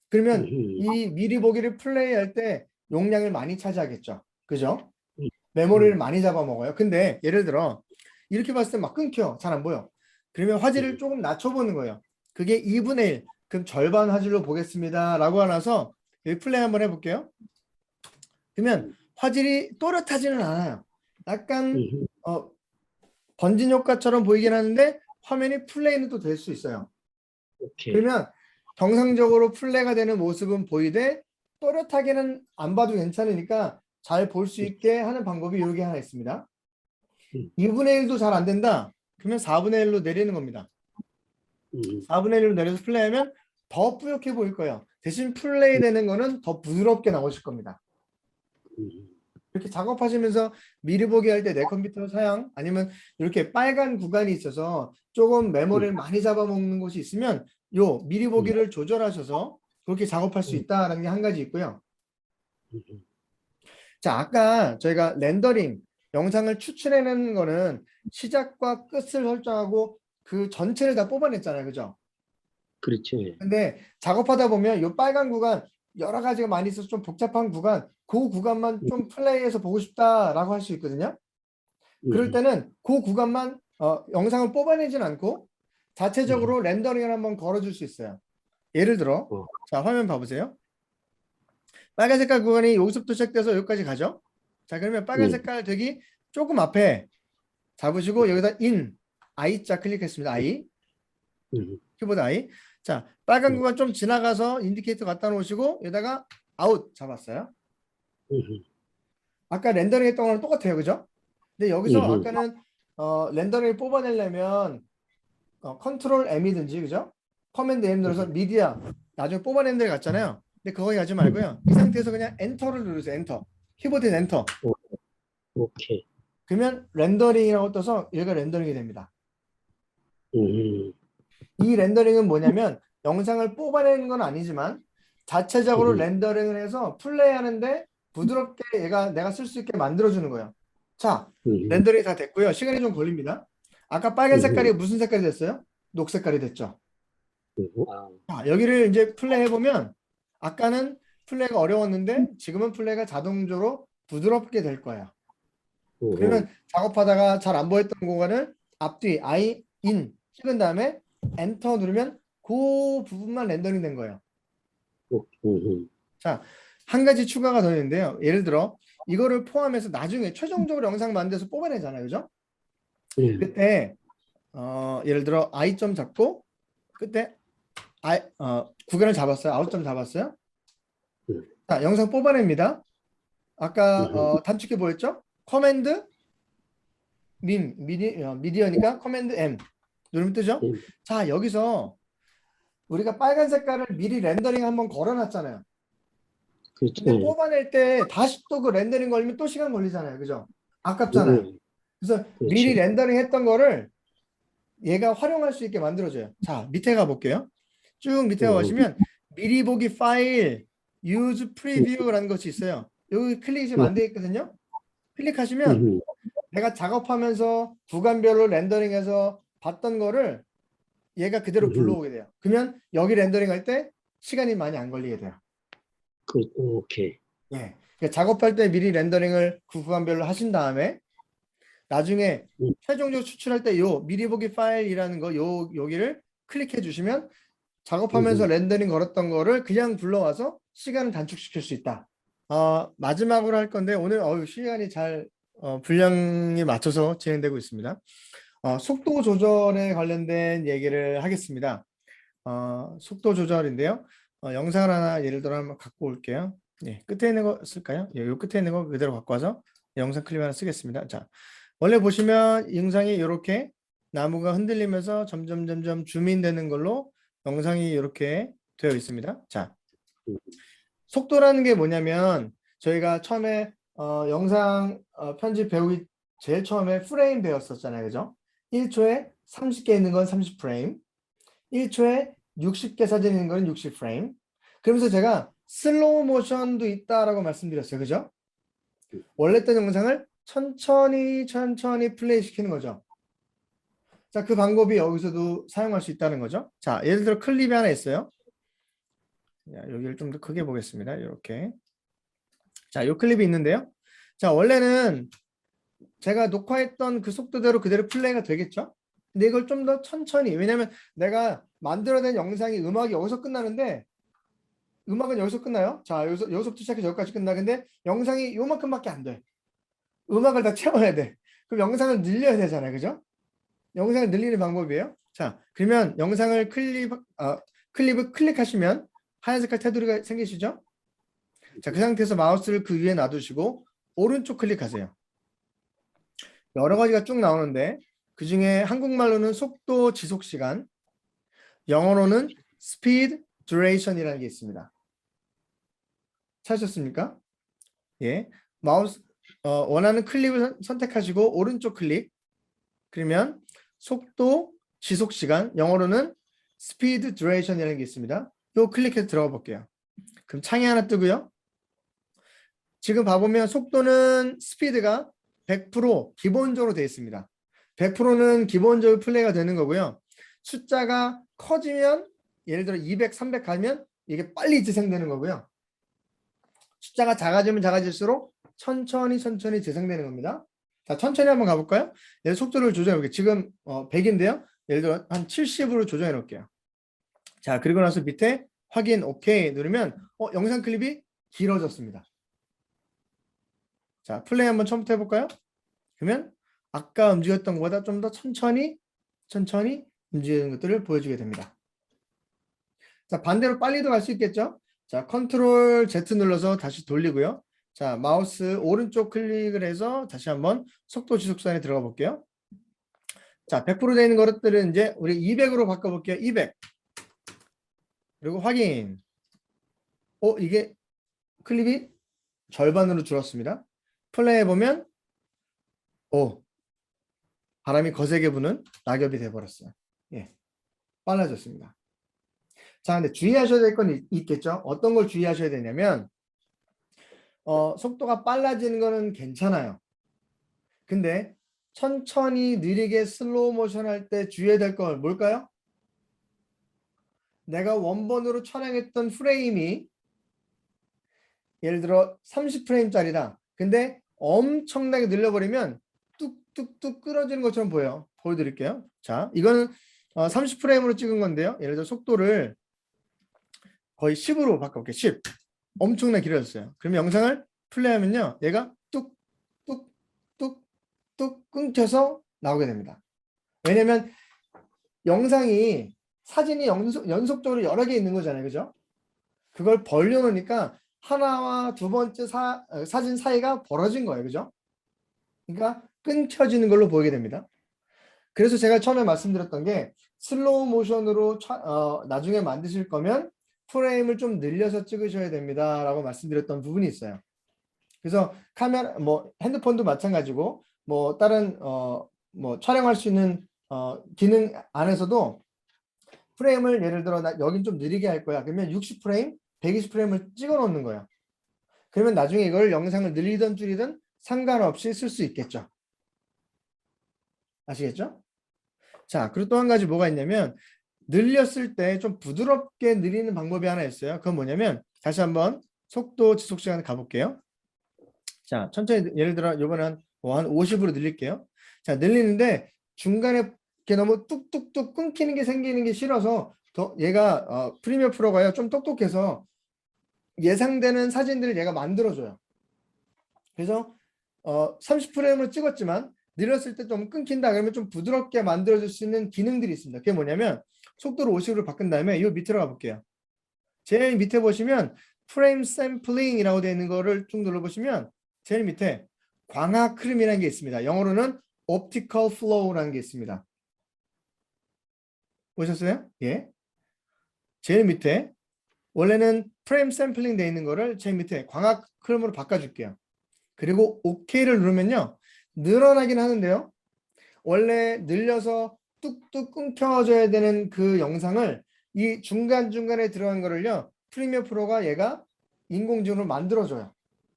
그러면 이 미리 보기를 플레이할 때 용량을 많이 차지하겠죠. 그죠? 메모리를 많이 잡아먹어요. 근데 예를 들어 이렇게 봤을 때 막 끊겨. 잘 안 보여. 그러면 화질을 조금 낮춰보는 거예요. 그게 2분의 1. 그럼 절반 화질로 보겠습니다. 라고 하나서 여기 플레이 한번 해볼게요. 그러면 화질이 또렷하지는 않아요. 약간 번진 효과처럼 보이긴 하는데 화면이 플레이는 또 될 수 있어요. 그러면 정상적으로 플레이가 되는 모습은 보이되 또렷하게는 안 봐도 괜찮으니까 잘 볼 수 있게 하는 방법이 여기 하나 있습니다. 2분의 1도 잘 안 된다. 그러면 4분의 1로 내리는 겁니다. 4분의 1로 내려서 플레이하면 더 뿌옇게 보일 거예요. 대신 플레이 되는 거는 더 부드럽게 나오실 겁니다. 이렇게 작업하시면서 미리 보기 할 때 내 컴퓨터 사양 아니면 이렇게 빨간 구간이 있어서 조금 메모리를 많이 잡아먹는 곳이 있으면 요 미리 보기를 조절하셔서 그렇게 작업할 수 있다는 게 한 가지 있고요. 자, 아까 저희가 렌더링 영상을 추출해내는 거는 시작과 끝을 설정하고 그 전체를 다 뽑아냈잖아요. 그죠? 그렇죠. 근데 작업하다 보면 요 빨간 구간 여러 가지가 많이 있어서 좀 복잡한 구간 그 구간만 좀 플레이해서 보고 싶다라고 할 수 있거든요. 그럴 때는 그 구간만 영상을 뽑아내진 않고 자체적으로 렌더링을 한번 걸어줄 수 있어요. 예를 들어 자 화면 봐보세요. 빨간 색깔 구간이 여기서부터 시작돼서 여기까지 가죠. 자 그러면 빨간 색깔 되기 조금 앞에 잡으시고 여기다 in I자 클릭했습니다. I 키보드 I. 자 빨간 구간 좀 지나가서 인디케이터 갖다 놓으시고 여기다가 out 잡았어요. 아까 렌더링 했던 거랑 똑같아요. 그죠? 근데 여기서 아까는 렌더링을 뽑아내려면 컨트롤 M이든지 그죠? 커맨드 M 눌러서 미디어 나중에 뽑아내는 데 갔잖아요. 근데 거기 가지 말고요. 이 상태에서 그냥 엔터를 누르세요. 엔터. 키보드에 엔터. 오케이. 그러면 렌더링이라고 떠서 얘가 렌더링이 됩니다. 이 렌더링은 뭐냐면 영상을 뽑아내는 건 아니지만 자체적으로 렌더링을 해서 플레이하는데 부드럽게 얘가 내가 쓸 수 있게 만들어주는 거예요. 자, 렌더링이 다 됐고요. 시간이 좀 걸립니다. 아까 빨간 색깔이 무슨 색깔이 됐어요? 녹색깔이 됐죠. 자, 여기를 이제 플레이 해보면 아까는 플레이가 어려웠는데 지금은 플레이가 자동적으로 부드럽게 될 거예요. 그러면 작업하다가 잘 안 보였던 공간을 앞뒤 I, in 찍은 다음에 엔터 누르면 그 부분만 렌더링 된 거예요. 자, 한 가지 추가가 더 있는데요. 예를 들어 이거를 포함해서 나중에 최종적으로 영상 만들어서 뽑아내잖아요. 그죠? 그때 예를 들어 I점 잡고 그때 구간을 잡았어요. 아웃점 잡았어요. 자, 영상 뽑아냅니다. 아까 단축키 보였죠? 커맨드 미디어니까 커맨드 M 누르면 뜨죠? 자, 여기서 우리가 빨간 색깔을 미리 렌더링 한번 걸어놨잖아요. 근데 뽑아낼 때 다시 또 그 렌더링 걸리면 또 시간 걸리잖아요. 그죠? 아깝잖아요. 그래서 미리 그렇지. 렌더링 했던 거를 얘가 활용할 수 있게 만들어줘요. 자, 밑에 가볼게요. 쭉 밑에 음, 가시면 미리 보기 파일, use preview라는 것이 있어요. 여기 클릭이 지금 음, 안 돼 있거든요. 클릭하시면 음, 내가 작업하면서 구간별로 렌더링해서 봤던 거를 얘가 그대로 음, 불러오게 돼요. 그러면 여기 렌더링 할 때 시간이 많이 안 걸리게 돼요. 오케이. 예. 그러니까 작업할 때 미리 렌더링을 그 구간별로 하신 다음에 나중에 음, 최종적으로 추출할 때 요 미리 보기 파일이라는 거 여기를 클릭해 주시면 작업하면서 음, 렌더링 걸었던 거를 그냥 불러와서 시간을 단축시킬 수 있다. 마지막으로 할 건데 오늘 시간이 잘 분량에 맞춰서 진행되고 있습니다. 속도 조절에 관련된 얘기를 하겠습니다. 속도 조절인데요. 영상을 하나 예를 들어 한번 갖고 올게요. 예, 끝에 있는 거 쓸까요? 예, 요 끝에 있는 거 그대로 갖고 와서 영상 클립 하나 쓰겠습니다. 자, 원래 보시면 이 영상이 이렇게 나무가 흔들리면서 점점 줌인되는 걸로 영상이 이렇게 되어 있습니다. 자, 음, 속도라는 게 뭐냐면 저희가 처음에 영상 편집 배우기 제일 처음에 프레임 배웠었잖아요. 그죠? 1초에 30개 있는 건 30프레임, 1초에 60개 사진 있는 건 60프레임. 그러면서 제가 슬로우 모션도 있다라고 말씀드렸어요. 그죠? 원래 했던 영상을 천천히 플레이 시키는 거죠. 자, 그 방법이 여기서도 사용할 수 있다는 거죠. 자, 예를 들어 클립이 하나 있어요. 자, 여기를 좀 더 크게 보겠습니다. 이렇게. 자, 이 클립이 있는데요. 자, 원래는 제가 녹화했던 그 속도대로 그대로 플레이가 되겠죠? 근데 이걸 좀 더 천천히, 왜냐면 내가 만들어낸 영상이 음악이 여기서 끝나는데 음악은 여기서 끝나요. 자, 여기서부터 시작해서 여기까지 끝나. 근데 영상이 요만큼밖에 안 돼. 음악을 다 채워야 돼. 그럼 영상을 늘려야 되잖아요. 그죠? 영상을 늘리는 방법이에요. 자, 그러면 영상을 클립을 클릭하시면 하얀색깔 테두리가 생기시죠? 자, 그 상태에서 마우스를 그 위에 놔두시고 오른쪽 클릭하세요. 여러 가지가 쭉 나오는데 그 중에 한국말로는 속도 지속 시간, 영어로는 speed duration이라는 게 있습니다. 찾으셨습니까? 예. 마우스 원하는 클립을 선택하시고 오른쪽 클릭. 그러면 속도 지속 시간, 영어로는 speed duration이라는 게 있습니다. 요 클릭해서 들어가 볼게요. 그럼 창이 하나 뜨고요. 지금 봐보면 속도는 스피드가 100% 기본적으로 되어 있습니다. 100%는 기본적으로 플레이가 되는 거고요. 숫자가 커지면 예를 들어 200, 300 가면 이게 빨리 재생되는 거고요. 숫자가 작아지면 작아질수록 천천히 재생되는 겁니다. 자, 천천히 한번 가볼까요? 속도를 조정해 볼게요. 지금 100인데요. 예를 들어 한 70으로 조정해 놓을게요. 자, 그리고 나서 밑에 확인 오케이 누르면 영상 클립이 길어졌습니다. 자, 플레이 한번 처음부터 해볼까요? 그러면 아까 움직였던 것보다 좀 더 천천히 움직이는 것들을 보여주게 됩니다. 자, 반대로 빨리도 갈 수 있겠죠? 자, 컨트롤 Z 눌러서 다시 돌리고요. 자, 마우스 오른쪽 클릭을 해서 다시 한번 속도 지속선에 들어가 볼게요. 자, 100% 되는 것들은 이제 우리 200으로 바꿔볼게요. 200. 그리고 확인. 이게 클립이 절반으로 줄었습니다. 플레이 해보면 바람이 거세게 부는 낙엽이 돼버렸어요. 예, 빨라졌습니다. 자, 근데 주의하셔야 될 건 있겠죠? 어떤 걸 주의하셔야 되냐면 속도가 빨라지는 거는 괜찮아요. 근데 천천히 느리게 슬로우 모션 할 때 주의해야 될 건 뭘까요? 내가 원본으로 촬영했던 프레임이 예를 들어 30프레임짜리다. 근데 엄청나게 늘려버리면 뚝뚝뚝 끊어지는 것처럼 보여요. 보여드릴게요. 자, 이거는 30프레임으로 찍은 건데요. 예를 들어 속도를 거의 10으로 바꿔볼게요. 10. 엄청나게 길어졌어요. 그러면 영상을 플레이하면요. 얘가 뚝뚝뚝뚝 끊겨서 나오게 됩니다. 왜냐면 영상이 사진이 연속적으로 여러 개 있는 거잖아요. 그죠? 그걸 벌려놓으니까 하나와 두 번째 사진 사이가 벌어진 거예요. 그죠? 그러니까 끊겨지는 걸로 보이게 됩니다. 그래서 제가 처음에 말씀드렸던 게 슬로우 모션으로 나중에 만드실 거면 프레임을 좀 늘려서 찍으셔야 됩니다. 라고 말씀드렸던 부분이 있어요. 그래서 카메라, 핸드폰도 마찬가지고 뭐 다른 뭐 촬영할 수 있는 기능 안에서도 프레임을 예를 들어 여긴 좀 느리게 할 거야. 그러면 60프레임, 120프레임을 찍어 놓는 거예요. 그러면 나중에 이걸 영상을 늘리든 줄이든 상관없이 쓸 수 있겠죠. 아시겠죠? 자, 그리고 또 한 가지 뭐가 있냐면 늘렸을 때 좀 부드럽게 늘리는 방법이 하나 있어요. 그건 뭐냐면 다시 한번 속도 지속 시간 가볼게요. 자, 천천히 예를 들어 이번에 한 50으로 늘릴게요. 자, 늘리는데 중간에 이렇게 너무 뚝뚝뚝 끊기는 게 생기는 게 싫어서 더 얘가 프리미어 프로가요 좀 똑똑해서 예상되는 사진들을 얘가 만들어줘요. 그래서 30프레임으로 찍었지만 늘렸을 때 좀 끊긴다 그러면 좀 부드럽게 만들어줄 수 있는 기능들이 있습니다. 그게 뭐냐면 속도를 50으로 바꾼 다음에 이 밑으로 가볼게요. 제일 밑에 보시면 프레임 샘플링이라고 되어 있는 거를 쭉 눌러보시면 제일 밑에 광학 흐름이라는 게 있습니다. 영어로는 optical flow라는 게 있습니다. 보셨어요? 예. 제일 밑에 원래는 프레임 샘플링 되어 있는 거를 제일 밑에 광학 흐름으로 바꿔줄게요. 그리고 OK를 누르면요. 늘어나긴 하는데요. 원래 늘려서 뚝뚝 끊겨져야 되는 그 영상을 이 중간중간에 들어간 거를요. 프리미어 프로가 얘가 인공지능으로 만들어줘요.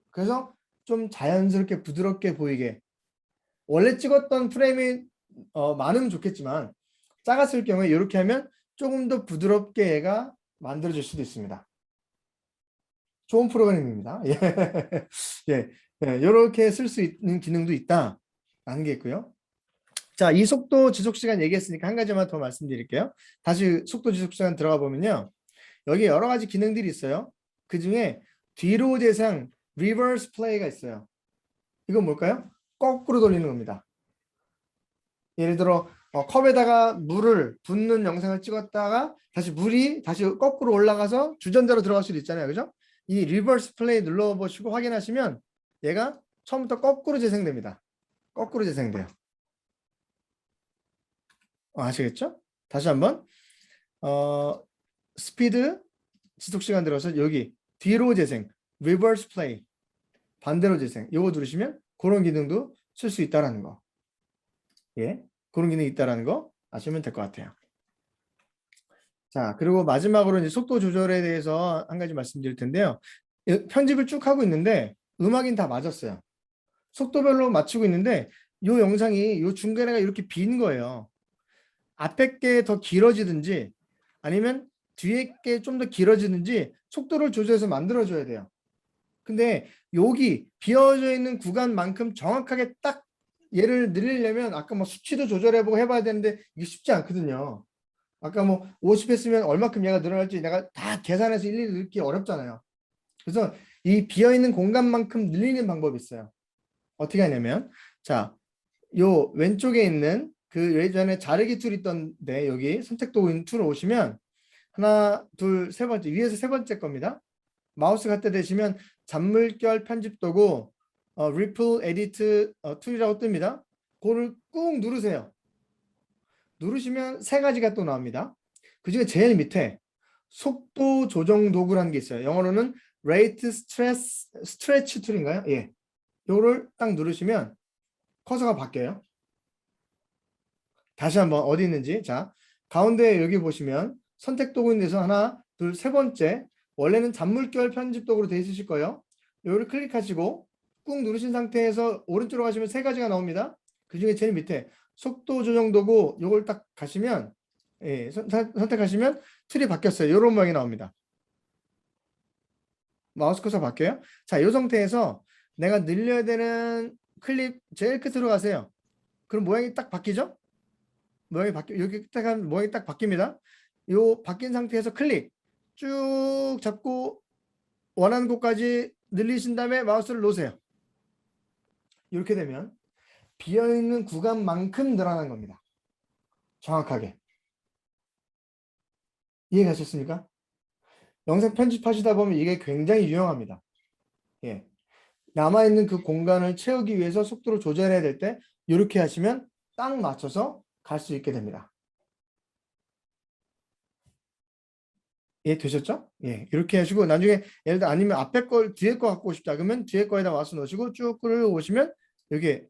그래서 좀 자연스럽게 부드럽게 보이게 원래 찍었던 프레임이 많으면 좋겠지만 작았을 경우에 이렇게 하면 조금 더 부드럽게 얘가 만들어질 수도 있습니다. 좋은 프로그램입니다. 예. 예. 이렇게 쓸 수 있는 기능도 있다라는 게 있고요. 자, 이 속도 지속 시간 얘기했으니까 한 가지만 더 말씀드릴게요. 다시 속도 지속 시간 들어가 보면요. 여기 여러 가지 기능들이 있어요. 그 중에 뒤로 재생, 리버스 플레이가 있어요. 이건 뭘까요? 거꾸로 돌리는 겁니다. 예를 들어 컵에다가 물을 붓는 영상을 찍었다가 다시 물이 다시 거꾸로 올라가서 주전자로 들어갈 수도 있잖아요. 그죠? 이 리버스 플레이 눌러보시고 확인하시면 얘가 처음부터 거꾸로 재생됩니다. 거꾸로 재생돼요. 아시겠죠? 다시 한번 스피드 지속 시간 들어서 여기 뒤로 재생, 리버스 플레이, 반대로 재생 이거 누르시면 그런 기능도 쓸 수 있다라는 거. 예, 그런 기능이 있다라는 거 아시면 될 것 같아요. 자, 그리고 마지막으로 이제 속도 조절에 대해서 한 가지 말씀드릴 텐데요. 편집을 쭉 하고 있는데 음악인 다 맞았어요. 속도별로 맞추고 있는데 이 영상이 이 중간에가 이렇게 빈 거예요. 앞에 게 더 길어지든지 아니면 뒤에 게 좀 더 길어지든지 속도를 조절해서 만들어줘야 돼요. 근데 여기 비어져 있는 구간만큼 정확하게 딱 얘를 늘리려면 아까 뭐 수치도 조절해보고 해봐야 되는데 이게 쉽지 않거든요. 아까 뭐 50 했으면 얼마큼 얘가 늘어날지 내가 다 계산해서 일일이 넣기 어렵잖아요. 그래서 이 비어있는 공간만큼 늘리는 방법이 있어요. 어떻게 하냐면 자, 요 왼쪽에 있는 그 예전에 자르기 툴 있던데 여기 선택 도구 툴을 오시면 하나, 둘, 세 번째 위에서 세 번째 겁니다. 마우스 갖다 대시면 잔물결 편집 도구 리플 에디트 툴이라고 뜹니다. 그거를 꾹 누르세요. 누르시면 세 가지가 또 나옵니다. 그 중에 제일 밑에 속도 조정 도구라는 게 있어요. 영어로는 Rate Stretch 툴인가요? 예. 요거를 딱 누르시면 커서가 바뀌어요. 다시 한번 어디 있는지. 자, 가운데 여기 보시면 선택 도구인데서 하나, 둘, 세 번째. 원래는 잔물결 편집 도구로 되어 있으실 거예요. 요거를 클릭하시고 꾹 누르신 상태에서 오른쪽으로 가시면 세 가지가 나옵니다. 그 중에 제일 밑에 속도 조정 도구 요걸 딱 가시면 예, 선택하시면 툴이 바뀌었어요. 이런 모양이 나옵니다. 마우스 커서 바뀌어요. 자, 이 상태에서 내가 늘려야 되는 클립 제일 끝으로 가세요. 그럼 모양이 딱 바뀌죠? 모양이 여기 딱 하면 모양이 딱 바뀝니다. 요 바뀐 상태에서 클릭 쭉 잡고 원하는 곳까지 늘리신 다음에 마우스를 놓으세요. 이렇게 되면 비어있는 구간만큼 늘어난 겁니다. 정확하게. 이해가셨습니까? 영상 편집하시다 보면 이게 굉장히 유용합니다. 예. 남아있는 그 공간을 채우기 위해서 속도를 조절해야 될 때 이렇게 하시면 딱 맞춰서 갈 수 있게 됩니다. 예, 되셨죠? 예, 이렇게 하시고 나중에 예를 들어 아니면 앞에 걸 뒤에 거 갖고 싶다 그러면 뒤에 거에다 와서 넣으시고 쭉 끌어오시면 여기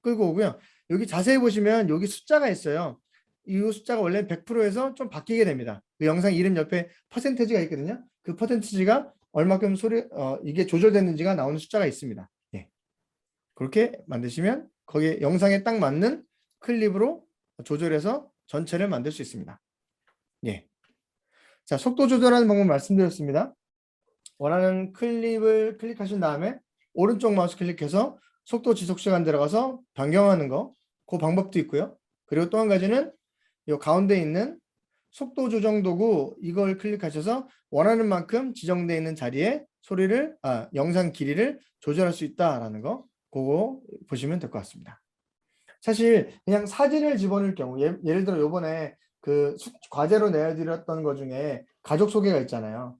끌고 오고요. 여기 자세히 보시면 여기 숫자가 있어요. 이 숫자가 원래 100%에서 좀 바뀌게 됩니다. 그 영상 이름 옆에 퍼센테지가 있거든요. 그 퍼센테지가 얼마큼 이게 조절됐는지가 나오는 숫자가 있습니다. 예. 그렇게 만드시면 거기에 영상에 딱 맞는 클립으로 조절해서 전체를 만들 수 있습니다. 예. 자, 속도 조절하는 방법 말씀드렸습니다. 원하는 클립을 클릭하신 다음에 오른쪽 마우스 클릭해서 속도 지속 시간 들어가서 변경하는 거, 그 방법도 있고요. 그리고 또 한 가지는 이 가운데 있는 속도 조정 도구 이걸 클릭하셔서 원하는 만큼 지정되어 있는 자리에 영상 길이를 조절할 수 있다라는 거, 그거 보시면 될 것 같습니다. 사실 그냥 사진을 집어넣을 경우, 예를 들어 요번에 그 과제로 내드렸던 것 중에 가족 소개가 있잖아요.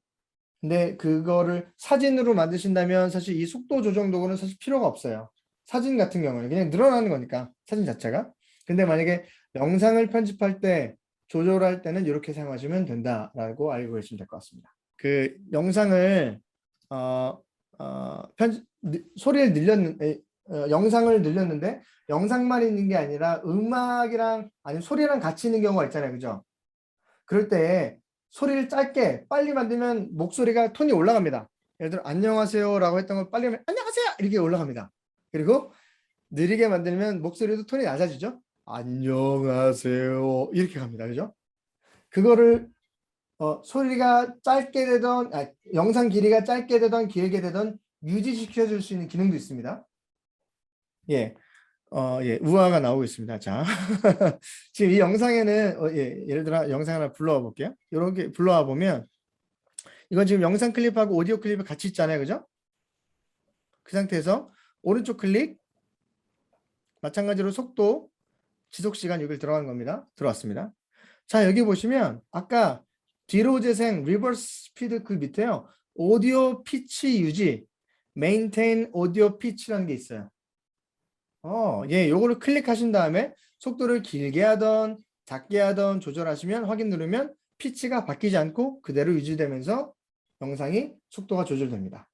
근데 그거를 사진으로 만드신다면 사실 이 속도 조정 도구는 사실 필요가 없어요. 사진 같은 경우는 그냥 늘어나는 거니까 사진 자체가. 근데 만약에 영상을 편집할 때 조절할 때는 이렇게 사용하시면 된다라고 알고 계시면 될 것 같습니다. 그 영상을 소리를 영상을 늘렸는데 영상만 있는 게 아니라 음악이랑 아니면 소리랑 같이 있는 경우가 있잖아요, 그죠? 그럴 때 소리를 짧게 빨리 만들면 목소리가 톤이 올라갑니다. 예를 들어 안녕하세요라고 했던 걸 빨리 하면 안녕하세요 이렇게 올라갑니다. 그리고 느리게 만들면 목소리도 톤이 낮아지죠. 안녕하세요 이렇게 갑니다. 그죠? 그거를 소리가 짧게 되던 영상 길이가 짧게 되던 길게 되던 유지시켜 줄 수 있는 기능도 있습니다. 예. 예, 우아가 나오고 있습니다. 자, 지금 이 영상에는 예를 들어 영상 하나 불러와 볼게요. 이렇게 불러와 보면 이건 지금 영상 클립하고 오디오 클립이 같이 있잖아요, 그죠? 그 상태에서 오른쪽 클릭, 마찬가지로 속도, 지속 시간 여기 들어간 겁니다. 들어왔습니다. 자, 여기 보시면 아까 뒤로 재생, 리버스 스피드 그 밑에요. 오디오 피치 유지, 메인테인 오디오 피치라는 게 있어요. 예, 요거를 클릭하신 다음에 속도를 길게 하던 작게 하던 조절하시면 확인 누르면 피치가 바뀌지 않고 그대로 유지되면서 영상이 속도가 조절됩니다.